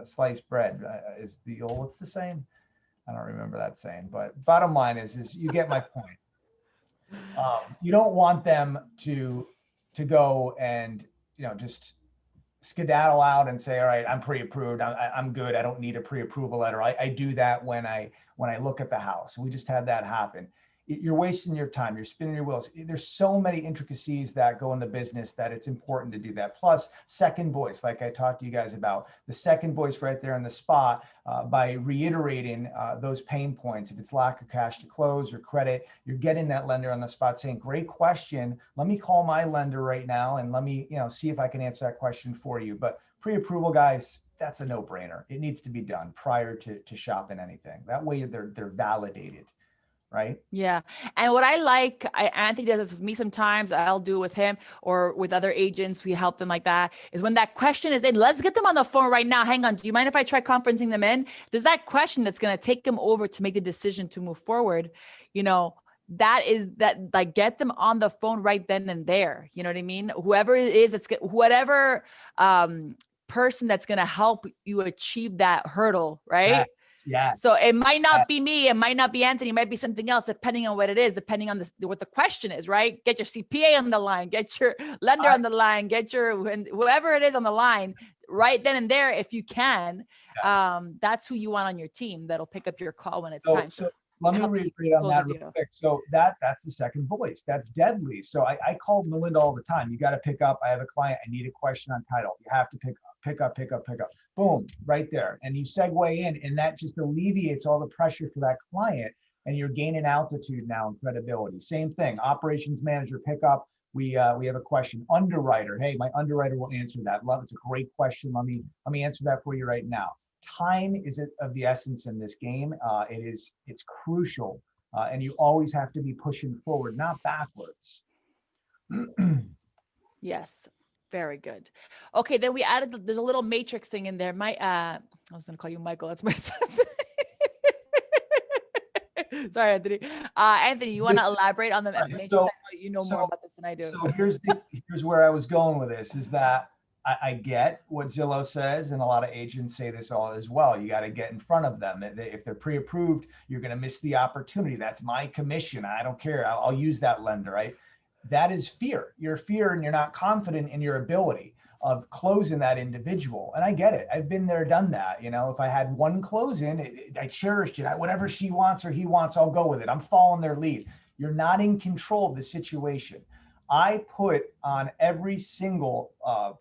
sliced bread. What's the saying? I don't remember that saying, but bottom line is you get my point. You don't want them to go and just skedaddle out and say, all right, I'm pre-approved, I'm good, I don't need a pre-approval letter. I do that when I look at the house. We just had that happen. You're wasting your time, you're spinning your wheels. There's so many intricacies that go in the business that it's important to do that. Plus, second voice, like I talked to you guys about, the second voice right there in the spot, by reiterating those pain points. If it's lack of cash to close or credit, you're getting that lender on the spot saying, great question, let me call my lender right now and let me see if I can answer that question for you. But pre-approval, guys, that's a no-brainer. It needs to be done prior to shopping anything. That way they're validated. Right? Yeah. And what I like, Anthony does this with me sometimes, I'll do it with him or with other agents. We help them like that, is when that question is in, let's get them on the phone right now. Hang on. Do you mind if I try conferencing them in? There's that question that's going to take them over to make the decision to move forward. That is that, like, get them on the phone right then and there. You know what I mean? Whoever it is, whatever person that's going to help you achieve that hurdle, right? Yeah. So it might not be me, it might not be Anthony, it might be something else, depending on what it is, depending on what the question is, right? Get your CPA on the line, get your lender on the line, get whoever it is on the line right then and there, if you can. That's who you want on your team that'll pick up your call when it's time to. let me helping you reiterate on close the that real deal. quick. So that's the second voice. That's deadly. So I call Melinda all the time. You got to pick up. I have a client. I need a question on title. You have to pick up, pick up, pick up, pick up. Boom, right there. And you segue in, and that just alleviates all the pressure for that client. And you're gaining altitude now and credibility. Same thing. Operations manager, pick up. We have a question. Underwriter. Hey, my underwriter will answer that. Love. It's a great question. Let me answer that for you right now. Time is of the essence in this game. It's crucial, and you always have to be pushing forward, not backwards. Yes, very good. Okay, then we added, there's a little matrix thing in there. I was gonna call you Michael, that's my son. Sorry, Anthony. Anthony, you want to elaborate on the Right, matrix? I so know you know more about this than I do. so here's where I was going with this, is that I get what Zillow says, and a lot of agents say this all as well. You got to get in front of them. If they're pre-approved, you're going to miss the opportunity. That's my commission. I don't care. I'll use that lender, right? That is fear. You're fear, and you're not confident in your ability of closing that individual. And I get it. I've been there, done that. You know, if I had one close in, I cherished it. Whatever she wants or he wants, I'll go with it. I'm following their lead. You're not in control of the situation. I put on every single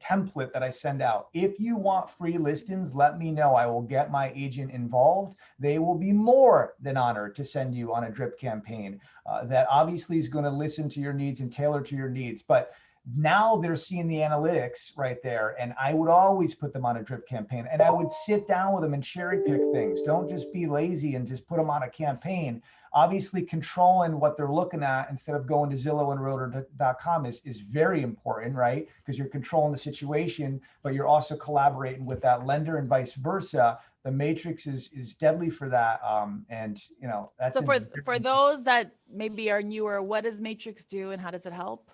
template that I send out, if you want free listings, let me know. I will get my agent involved. They will be more than honored to send you on a drip campaign that obviously is going to listen to your needs and tailor to your needs. But now they're seeing the analytics right there. And I would always put them on a drip campaign, and I would sit down with them and cherry pick things. Don't just be lazy and just put them on a campaign. Obviously, controlling what they're looking at instead of going to Zillow and Realtor.com is very important, right? Because you're controlling the situation, but you're also collaborating with that lender and vice versa. The matrix is deadly for that. And you know, that's So for those that maybe are newer, what does matrix do and how does it help?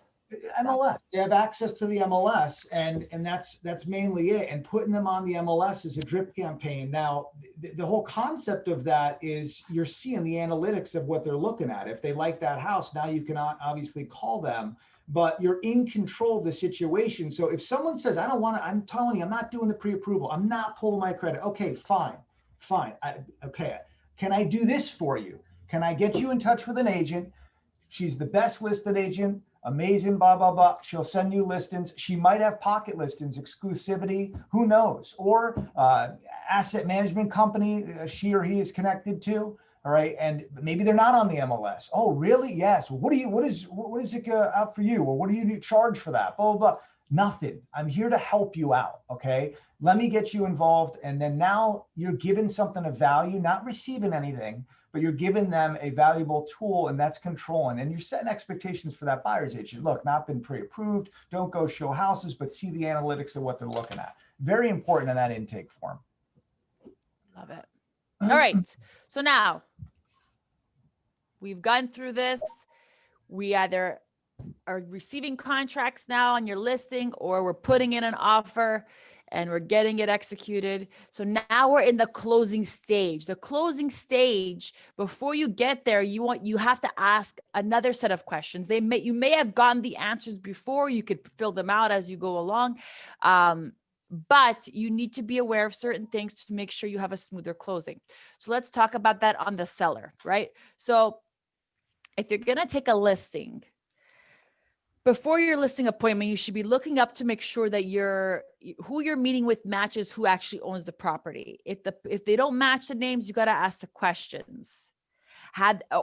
MLS. They have access to the MLS, and that's mainly it. And putting them on the MLS is a drip campaign. Now, the whole concept of that is you're seeing the analytics of what they're looking at. If they like that house, now you can obviously call them, but you're in control of the situation. So if someone says, I don't want to, I'm telling you, I'm not doing the pre-approval, I'm not pulling my credit. Okay, fine. Okay, can I do this for you? Can I get you in touch with an agent? She's the best listed agent. Amazing, blah, blah, blah. She'll send you listings. She might have pocket listings, exclusivity, who knows? Or asset management company she or he is connected to. All right. And maybe they're not on the MLS. Oh, really? Yes. Well, what is it out for you? Or what do you charge for that? Blah, blah, blah. Nothing. I'm here to help you out. Okay. Let me get you involved. And then now you're given something of value, not receiving anything, but you're giving them a valuable tool, and that's controlling. And you're setting expectations for that buyer's agent. Look, not been pre-approved. Don't go show houses, but see the analytics of what they're looking at. Very important in that intake form. Love it. All right. So now we've gone through this. We either are receiving contracts now on your listing, or we're putting in an offer and we're getting it executed. So now we're in the closing stage. The closing stage, before you get there, you have to ask another set of questions. You may have gotten the answers before. You could fill them out as you go along. But you need to be aware of certain things to make sure you have a smoother closing. So let's talk about that on the seller, right? So if you're going to take a listing, before your listing appointment, you should be looking up to make sure that who you're meeting with matches who actually owns the property. If they don't match the names, you got to ask the questions.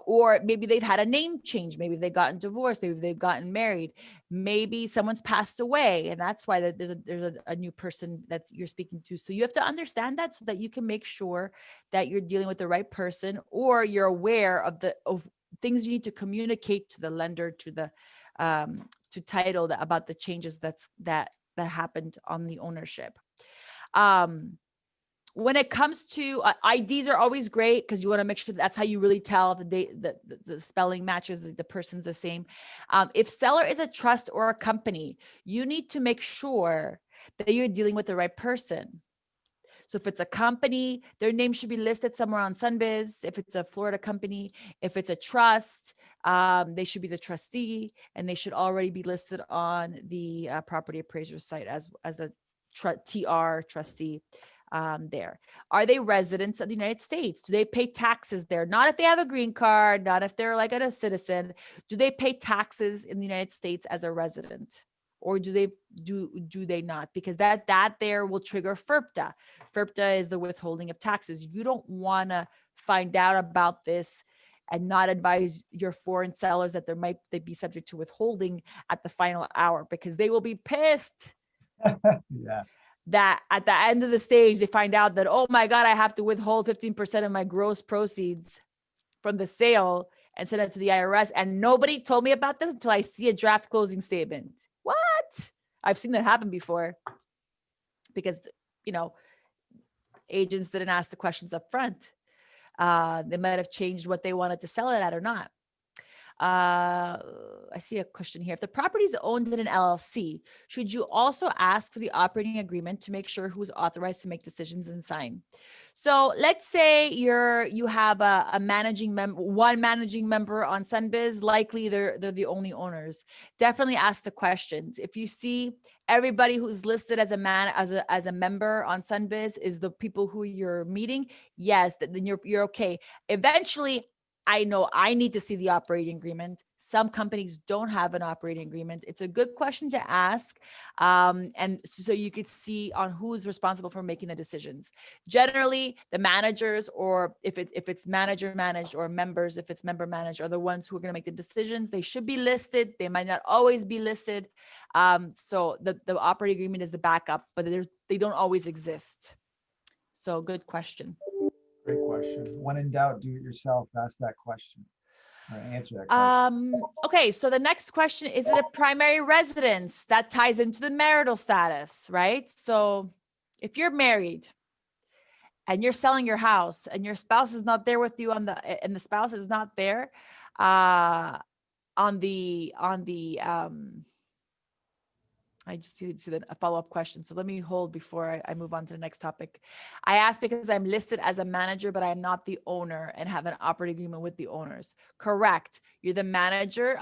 Or maybe they've had a name change. Maybe they've gotten divorced. Maybe they've gotten married. Maybe someone's passed away, and that's why there's a new person that you're speaking to. So you have to understand that so that you can make sure that you're dealing with the right person, or you're aware of things you need to communicate to the lender, to title about the changes that happened on the ownership. When it comes to IDs are always great, because you want to make sure that's how you really tell if the spelling matches, the person's the same. If seller is a trust or a company, you need to make sure that you're dealing with the right person. So if it's a company, their name should be listed somewhere on Sunbiz. If it's a Florida company, if it's a trust, they should be the trustee, and they should already be listed on the property appraiser site as a TR trustee. there. Are they residents of the United States? Do they pay taxes there? Not if they have a green card, not if they're like a citizen. Do they pay taxes in the United States as a resident? Or do they not? Because that there will trigger FIRPTA. FIRPTA is the withholding of taxes. You don't want to find out about this and not advise your foreign sellers that they be subject to withholding at the final hour, because they will be pissed Yeah. that at the end of the stage, they find out that, oh my God, I have to withhold 15% of my gross proceeds from the sale and send it to the IRS. And nobody told me about this until I see a draft closing statement. What? I've seen that happen before because, agents didn't ask the questions up front. They might have changed what they wanted to sell it at or not. I see a question here. If the property is owned in an LLC, should you also ask for the operating agreement to make sure who's authorized to make decisions and sign? So let's say you have a managing member, one managing member on Sunbiz. Likely they're the only owners. Definitely ask the questions. If you see everybody who's listed as a member on Sunbiz is the people who you're meeting, yes, then you're okay. Eventually, I know I need to see the operating agreement. Some companies don't have an operating agreement. It's a good question to ask. And so you could see on who's responsible for making the decisions. Generally, the managers, or if it's manager managed, or members, if it's member managed, are the ones who are going to make the decisions. They should be listed. They might not always be listed. So the operating agreement is the backup, but they don't always exist. So good question. Great question. When in doubt, do it yourself. Ask that question or answer that question. Okay, so the next question, is it a primary residence? That ties into the marital status, right? So if you're married and you're selling your house and your spouse is not there with you and the spouse is not there on the I just see a follow-up question. So let me hold before I move on to the next topic. I asked because I'm listed as a manager, but I'm not the owner and have an operating agreement with the owners. Correct. You're the manager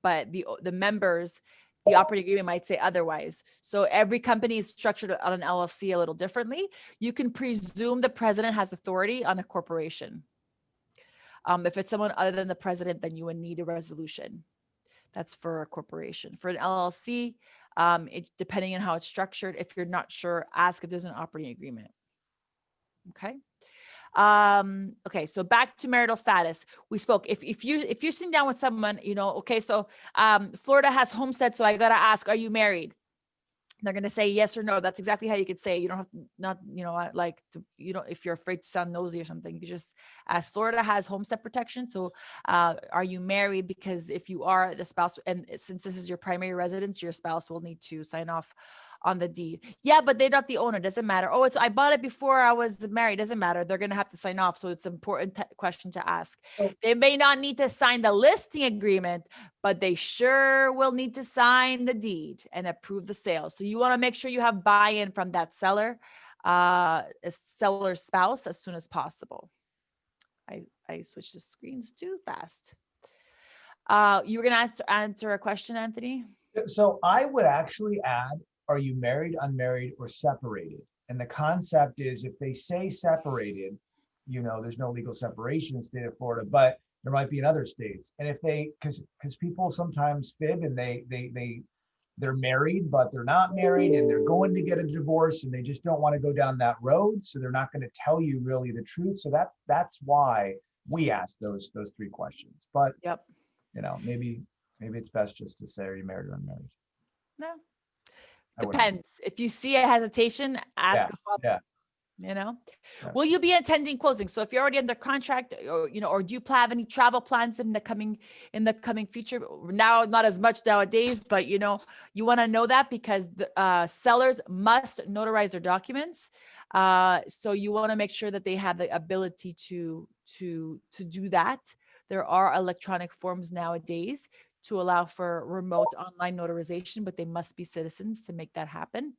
but the members, the operating agreement might say otherwise. So every company is structured on an LLC a little differently. You can presume the president has authority on a corporation. If it's someone other than the president, then you would need a resolution. That's for a corporation. For an LLC, depending on how it's structured, if you're not sure, ask if there's an operating agreement. Okay. Okay. So back to marital status. We spoke. If you're sitting down with someone, okay, so Florida has homestead, so I gotta ask, are you married? They're going to say yes or no. That's exactly how you could say it. You don't have to, if you're afraid to sound nosy or something, you could just ask. Florida has homestead protection. So are you married? Because if you are, the spouse, and since this is your primary residence, your spouse will need to sign off on the deed. Yeah, but they're not the owner. Doesn't matter. Oh, I bought it before I was married. Doesn't matter. They're going to have to sign off. So it's an important question to ask. They may not need to sign the listing agreement, but they sure will need to sign the deed and approve the sale. So you want to make sure you have buy-in from that seller, a seller's spouse, as soon as possible. I switched the screens too fast. You were going to answer a question, Anthony? So I would actually add, are you married, unmarried, or separated? And the concept is, if they say separated, there's no legal separation in the state of Florida, but there might be in other states. And if because people sometimes fib and they're married, but they're not married, and they're going to get a divorce, and they just don't want to go down that road. So they're not going to tell you really the truth. So that's why we ask those three questions. But yep, maybe it's best just to say, are you married or unmarried? No. Depends. If you see a hesitation, ask a follow-up. Yeah. Will you be attending closing? So if you're already under contract, or do you have any travel plans in the coming future? Now, not as much nowadays, but you want to know that, because the sellers must notarize their documents. So you want to make sure that they have the ability to do that. There are electronic forms nowadays to allow for remote online notarization, but they must be citizens to make that happen.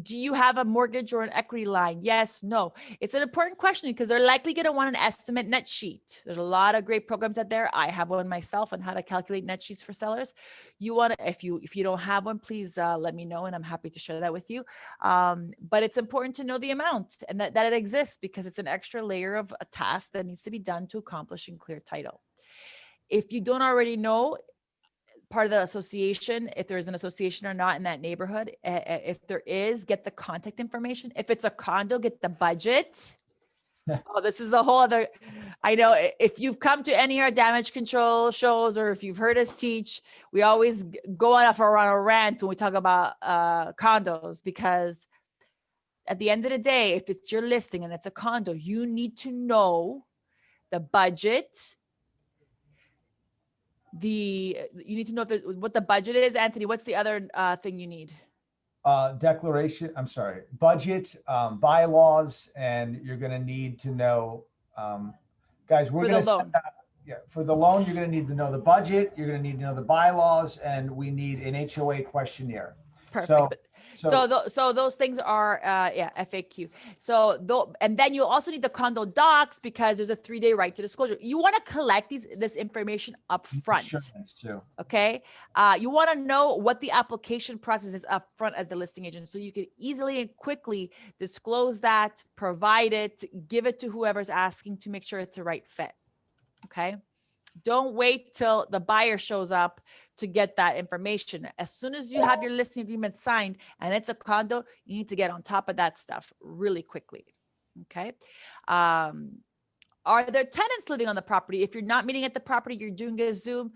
Do you have a mortgage or an equity line? Yes, no. It's an important question because they're likely going to want an estimate net sheet. There's a lot of great programs out there. I have one myself on how to calculate net sheets for sellers. You want to, if you don't have one, please let me know, and I'm happy to share that with you. But it's important to know the amount and that it exists, because it's an extra layer of a task that needs to be done to accomplish and clear title. If you don't already know, part of the association, if there's an association or not in that neighborhood, if there is, get the contact information. If it's a condo, get the budget. Oh, this is a whole other, I know if you've come to any of our damage control shows, or if you've heard us teach, we always go on a rant when we talk about condos, because at the end of the day, if it's your listing and it's a condo, you need to know the budget. You need to know what the budget is. Anthony, what's the other thing you need? Budget, bylaws, and you're going to need to know, guys, we're going to, for the loan, you're going to need to know the budget, you're going to need to know the bylaws, and we need an HOA questionnaire. Perfect. So those things are, FAQ. And then you also need the condo docs, because there's a 3-day right to disclosure. You want to collect this information up front. Sure, that's true. Okay. You want to know what the application process is up front as the listing agent, so you can easily and quickly disclose that, provide it, give it to whoever's asking to make sure it's the right fit. Okay. Don't wait till the buyer shows up to get that information. As soon as you have your listing agreement signed and it's a condo, you need to get on top of that stuff really quickly. Okay. Are there tenants living on the property? If you're not meeting at the property, you're doing a Zoom.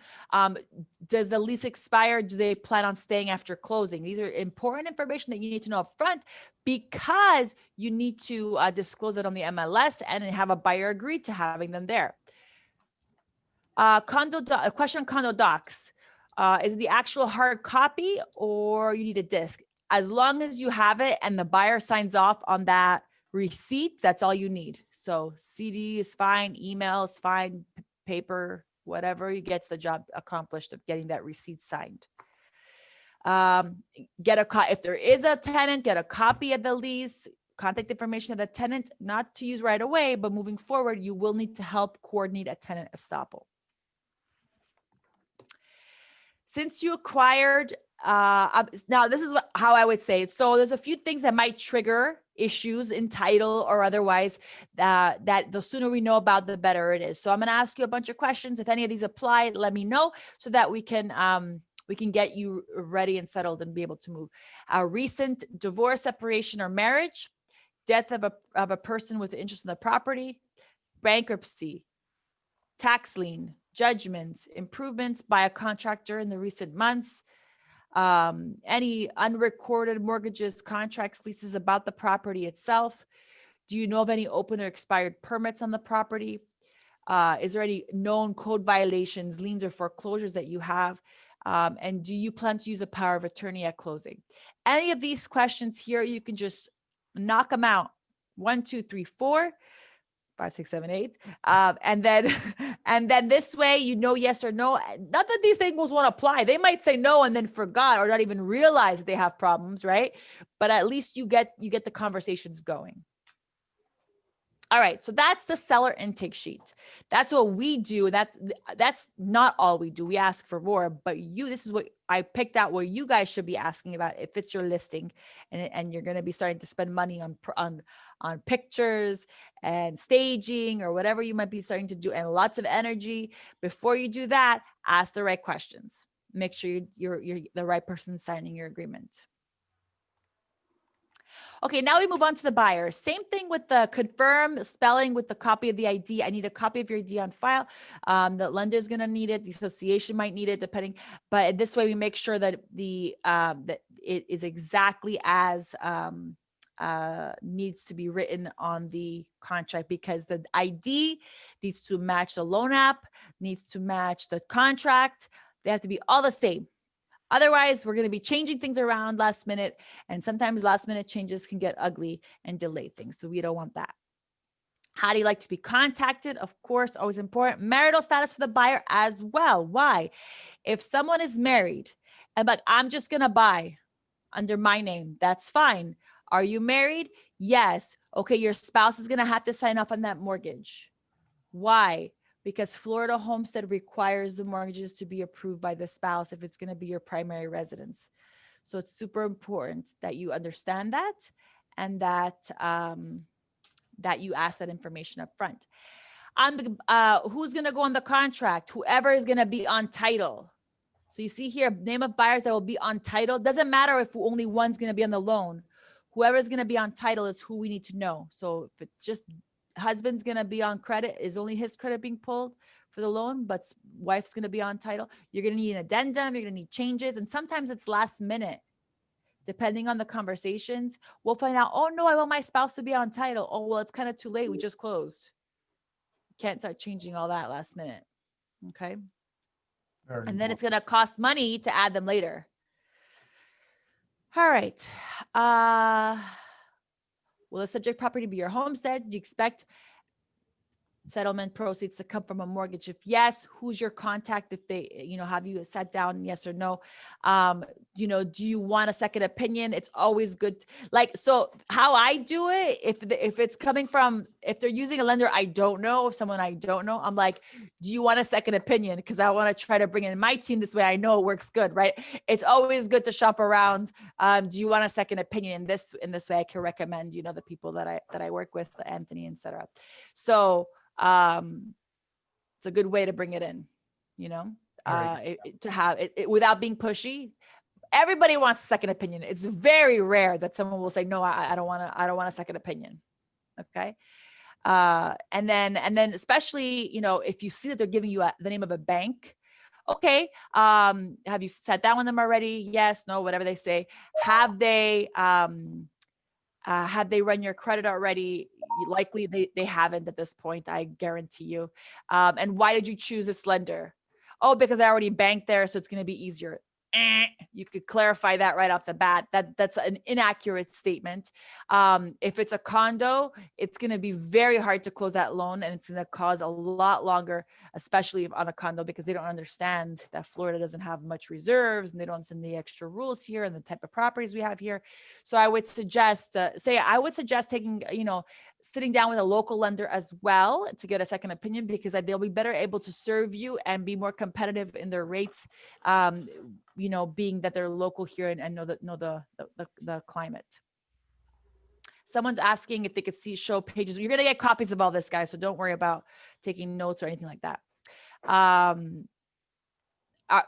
Does the lease expire? Do they plan on staying after closing? These are important information that you need to know up front, because you need to disclose it on the MLS and have a buyer agree to having them there. Question on condo docs. Is it the actual hard copy, or you need a disc? As long as you have it and the buyer signs off on that receipt, that's all you need. So CD is fine, email is fine, paper, whatever gets the job accomplished of getting that receipt signed. If there is a tenant, get a copy of the lease, contact information of the tenant, not to use right away, but moving forward, you will need to help coordinate a tenant estoppel. Since you acquired, now this is how I would say it. So there's a few things that might trigger issues in title or otherwise, that the sooner we know about, the better it is. So I'm going to ask you a bunch of questions. If any of these apply, let me know, so that we can get you ready and settled and be able to move. A recent divorce, separation, or marriage, death of a person with interest in the property, bankruptcy, tax lien, judgments, improvements by a contractor in the recent months, any unrecorded mortgages, contracts, leases about the property itself. Do you know of any open or expired permits on the property? Is there any known code violations, liens, or foreclosures that you have? And do you plan to use a power of attorney at closing? Any of these questions here, you can just knock them out. 1, 2, 3, 4. 5, 6, 7, 8. And then this way, yes or no. Not that these things won't apply. They might say no and then forgot, or not even realize that they have problems, right? But at least you get the conversations going. All right, so that's the seller intake sheet. That's what we do. That's not all we do. We ask for more, but this is what I picked out where you guys should be asking about if it's your listing, and you're going to be starting to spend money on pictures and staging or whatever you might be starting to do, and lots of energy. Before you do that, ask the right questions. Make sure you're the right person signing your agreement. Okay, now we move on to the buyer. Same thing with the confirm spelling with the copy of the ID. I need a copy of your ID on file. The lender is going to need it. The association might need it, depending. But this way, we make sure that that it is exactly as needs to be written on the contract, because the ID needs to match the loan app, needs to match the contract. They have to be all the same. Otherwise, we're going to be changing things around last minute, and sometimes last minute changes can get ugly and delay things. So we don't want that. How do you like to be contacted? Of course, always important. Marital status for the buyer as well. Why? If someone is married and I'm just going to buy, under my name. That's fine. Are you married? Yes. Okay, your spouse is going to have to sign off on that mortgage. Why? Because Florida Homestead requires the mortgages to be approved by the spouse if it's going to be your primary residence. So it's super important that you understand that, and that that you ask that information up front. Who's going to go on the contract? Whoever is going to be on title. So you see here, name of buyers that will be on title. Doesn't matter if only one's going to be on the loan. Whoever is going to be on title is who we need to know. So if it's just husband's going to be on credit, is only his credit being pulled for the loan, but wife's going to be on title. You're going to need an addendum. You're going to need changes. And sometimes it's last minute. Depending on the conversations, we'll find out, oh no, I want my spouse to be on title. Oh, well, it's kind of too late. We just closed. Can't start changing all that last minute. Okay. And then it's going to cost money to add them later. All right. Will the subject property be your homestead? Do you expect settlement proceeds to come from a mortgage? If yes, who's your contact? If they, have you sat down, yes or no? Do you want a second opinion? It's always good. So how I do it, if it's coming from, if they're using a lender I don't know, someone I don't know, I'm like, do you want a second opinion? Because I want to try to bring in my team. This way I know it works good, right? It's always good to shop around. Do you want a second opinion? In this way I can recommend, the people that I work with, Anthony, etc. So it's a good way to bring it in, to have it without being pushy. Everybody wants a second opinion. It's very rare that someone will say, no, I don't want a second opinion. Okay. And then especially, if you see that they're giving you the name of a bank, okay. Have you sat down with them already? Yes, no, whatever they say. Have they run your credit already? Likely they haven't at this point, I guarantee you. And why did you choose this lender? Oh, because I already banked there, so it's going to be easier. You could clarify that right off the bat. That's an inaccurate statement. If it's a condo, it's going to be very hard to close that loan, and it's going to cause a lot longer, especially on a condo, because they don't understand that Florida doesn't have much reserves, and they don't understand the extra rules here and the type of properties we have here. So I would suggest, taking, sitting down with a local lender as well to get a second opinion, because they'll be better able to serve you and be more competitive in their rates, being that they're local here and know the climate. Someone's asking if they could show pages. You're going to get copies of all this, guys, so don't worry about taking notes or anything like that.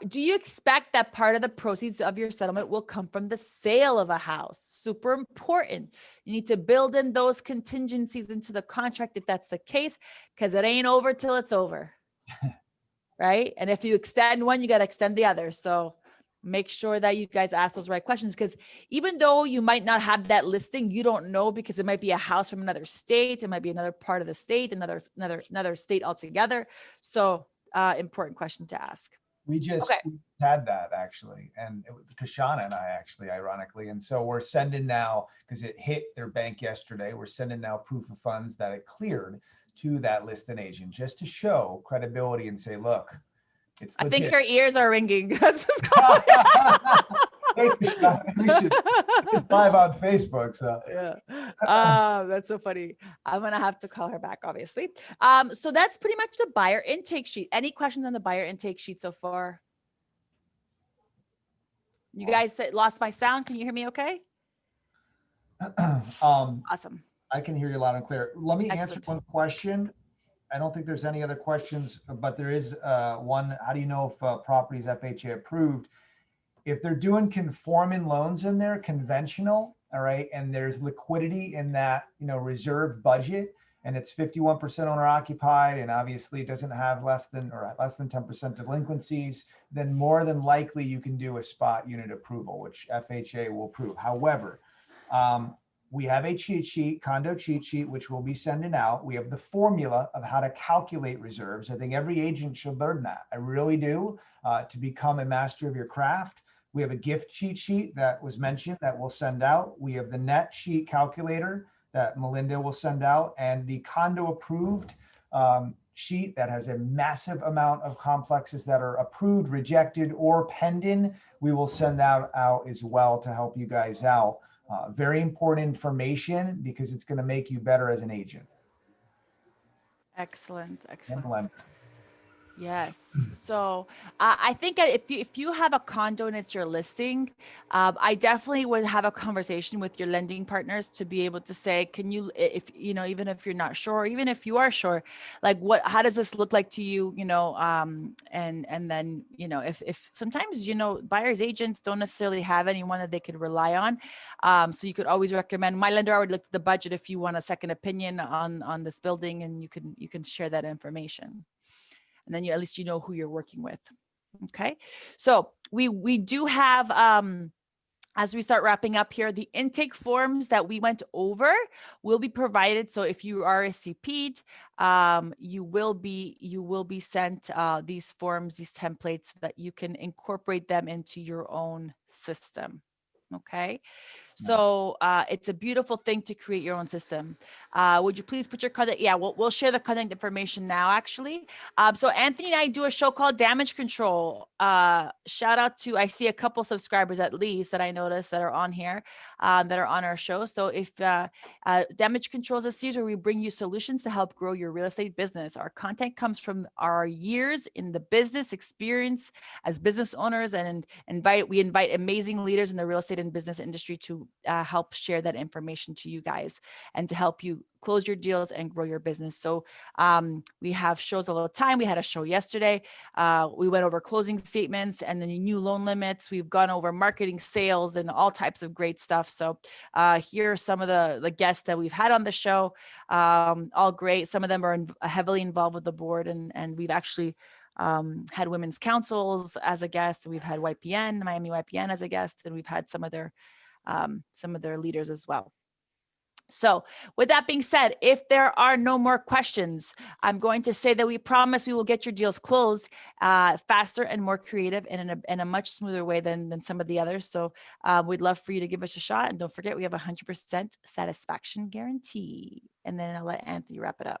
Do you expect that part of the proceeds of your settlement will come from the sale of a house? Super important. You need to build in those contingencies into the contract if that's the case, because it ain't over till it's over. Right? And if you extend one, you got to extend the other. So make sure that you guys ask those right questions, because even though you might not have that listing, you don't know, because it might be a house from another state. It might be another part of the state, another state altogether. So important question to ask. We just had that actually, and it was Kashana and I actually, ironically. And so we're sending now, because it hit their bank yesterday, we're sending now proof of funds that it cleared to that listing agent, just to show credibility and say, look, it's legit. I think your ears are ringing. Hey, Kashana, we should just live on Facebook. So yeah, that's so funny. I'm gonna have to call her back, obviously. So that's pretty much the buyer intake sheet. Any questions on the buyer intake sheet so far? You guys lost my sound. Can you hear me okay? Awesome. I can hear you loud and clear. Let me answer one question. I don't think there's any other questions, but there is one. How do you know if property is FHA approved? If they're doing conforming loans in there, conventional, all right, and there's liquidity in that, reserve budget, and it's 51% owner occupied, and obviously doesn't have less than 10% delinquencies, then more than likely you can do a spot unit approval, which FHA will approve. However, we have a cheat sheet, condo cheat sheet, which we'll be sending out. We have the formula of how to calculate reserves. I think every agent should learn that. I really do, to become a master of your craft. We have a gift cheat sheet that was mentioned that we'll send out. We have the net sheet calculator that Melinda will send out, and the condo approved sheet that has a massive amount of complexes that are approved, rejected, or pending. We will send that out as well to help you guys out. Very important information because it's going to make you better as an agent. Excellent, And excellent. Melinda. Yes. So I think if you have a condo and it's your listing, I definitely would have a conversation with your lending partners to be able to say, can you, if you know, even if you're not sure, even if you are sure, like how does this look like to you, you know, and then, you know, if sometimes, you know, buyers agents don't necessarily have anyone that they could rely on. So you could always recommend, my lender already looked at the budget if you want a second opinion on this building, and you can share that information. And then at least you know who you're working with. Okay. So we do have, as we start wrapping up here, the intake forms that we went over will be provided. So if you RSVP'd, you will be sent these forms, these templates, so that you can incorporate them into your own system. Okay. So it's a beautiful thing to create your own system. Would you please put your contact? Yeah, we'll share the contact information now, actually. So Anthony and I do a show called Damage Control. Shout out to, I see a couple subscribers at least that I noticed that are on here, that are on our show. So if Damage Control is a series where we bring you solutions to help grow your real estate business. Our content comes from our years in the business experience as business owners, and we invite amazing leaders in the real estate and business industry to help share that information to you guys and to help you close your deals and grow your business. So we have shows all the time. We had a show yesterday. We went over closing statements and the new loan limits. We've gone over marketing, sales, and all types of great stuff. So here are some of the guests that we've had on the show. All great. Some of them are heavily involved with the board, and we've actually had women's councils as a guest. We've had YPN, Miami YPN as a guest, and we've had some of their leaders as well. So with that being said, if there are no more questions, I'm going to say that we promise we will get your deals closed faster and more creative and in a much smoother way than some of the others. So we'd love for you to give us a shot. And don't forget, we have 100% satisfaction guarantee. And then I'll let Anthony wrap it up.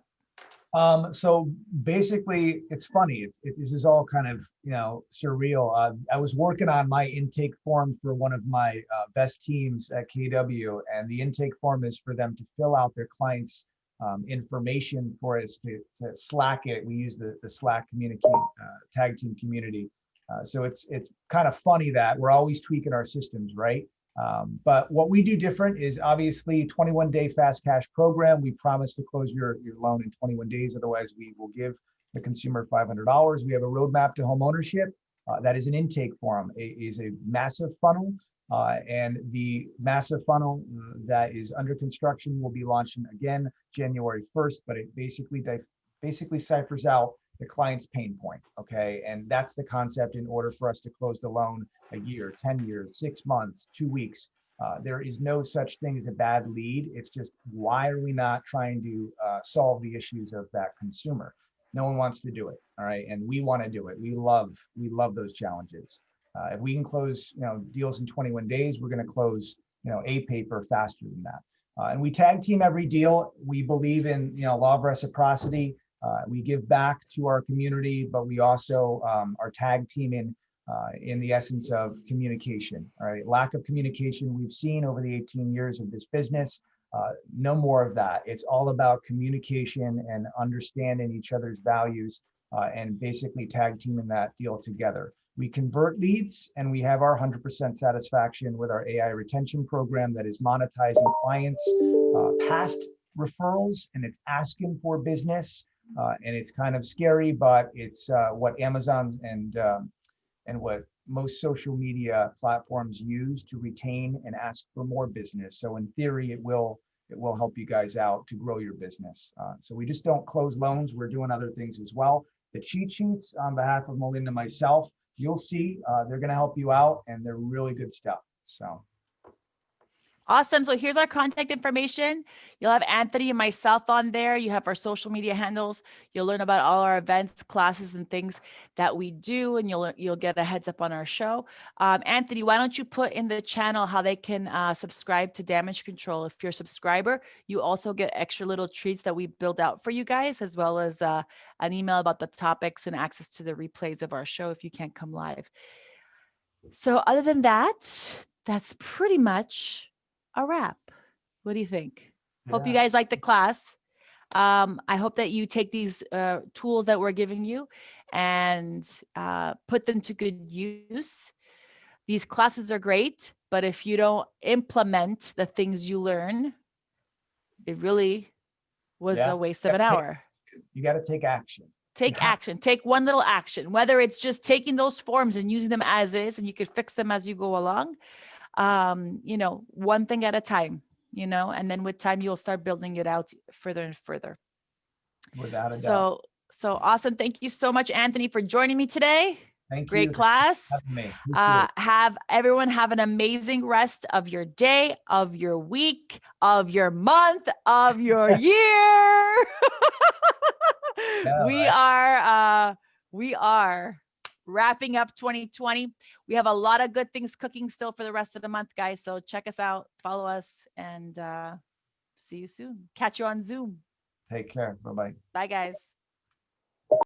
So basically, it's funny. This is all kind of, you know, surreal. I was working on my intake form for one of my best teams at KW, and the intake form is for them to fill out their clients' information for us to Slack it. We use the Slack tag team community. So it's kind of funny that we're always tweaking our systems, right? But what we do different is obviously 21-day fast cash program. We promise to close your loan in 21 days. Otherwise, we will give the consumer $500. We have a roadmap to home ownership. That is an intake form. It is a massive funnel. And the massive funnel that is under construction will be launching again January 1st. But it basically ciphers out the client's pain point, okay? And that's the concept in order for us to close the loan a year, 10 years, 6 months, 2 weeks. There is no such thing as a bad lead. It's just, why are we not trying to solve the issues of that consumer? No one wants to do it, all right? And we want to do it. We love those challenges. If we can close, you know, deals in 21 days, we're going to close, you know, a paper faster than that. And we tag team every deal. We believe in, you know, law of reciprocity. We give back to our community, but we also are tag teaming in the essence of communication. All right, lack of communication we've seen over the 18 years of this business. No more of that. It's all about communication and understanding each other's values and basically tag teaming that deal together. We convert leads, and we have our 100% satisfaction with our AI retention program that is monetizing clients' past referrals, and it's asking for business. And it's kind of scary, but it's what Amazon and what most social media platforms use to retain and ask for more business. So in theory, it will help you guys out to grow your business. So we just don't close loans. We're doing other things as well. The cheat sheets, on behalf of Melinda and myself, you'll see they're going to help you out, and they're really good stuff. So. Awesome. So here's our contact information. You'll have Anthony and myself on there. You have our social media handles. You'll learn about all our events, classes, and things that we do, and you'll get a heads up on our show. Anthony, why don't you put in the channel how they can subscribe to Damage Control? If you're a subscriber, you also get extra little treats that we build out for you guys, as well as an email about the topics and access to the replays of our show if you can't come live. So other than that, that's pretty much a wrap. What do you think? Hope you Yeah. guys like the class. I hope that you take these tools that we're giving you and put them to good use. These classes are great, but if you don't implement the things you learn, it really was Yeah. a waste of an hour. You got to take action. Take action. Take one little action, whether it's just taking those forms and using them as is, and you can fix them as you go along. You know, one thing at a time, you know, and then with time, you'll start building it out further and further. Without a doubt. So awesome. Thank you so much, Anthony, for joining me today. Thank Great you. class. Having me. Appreciate it. Have everyone have an amazing rest of your day, of your week, of your month, of your year. Yeah, We are wrapping up 2020. We have a lot of good things cooking still for the rest of the month, guys. So check us out, follow us, and see you soon. Catch you on Zoom. Take care. Bye-bye. Bye, guys.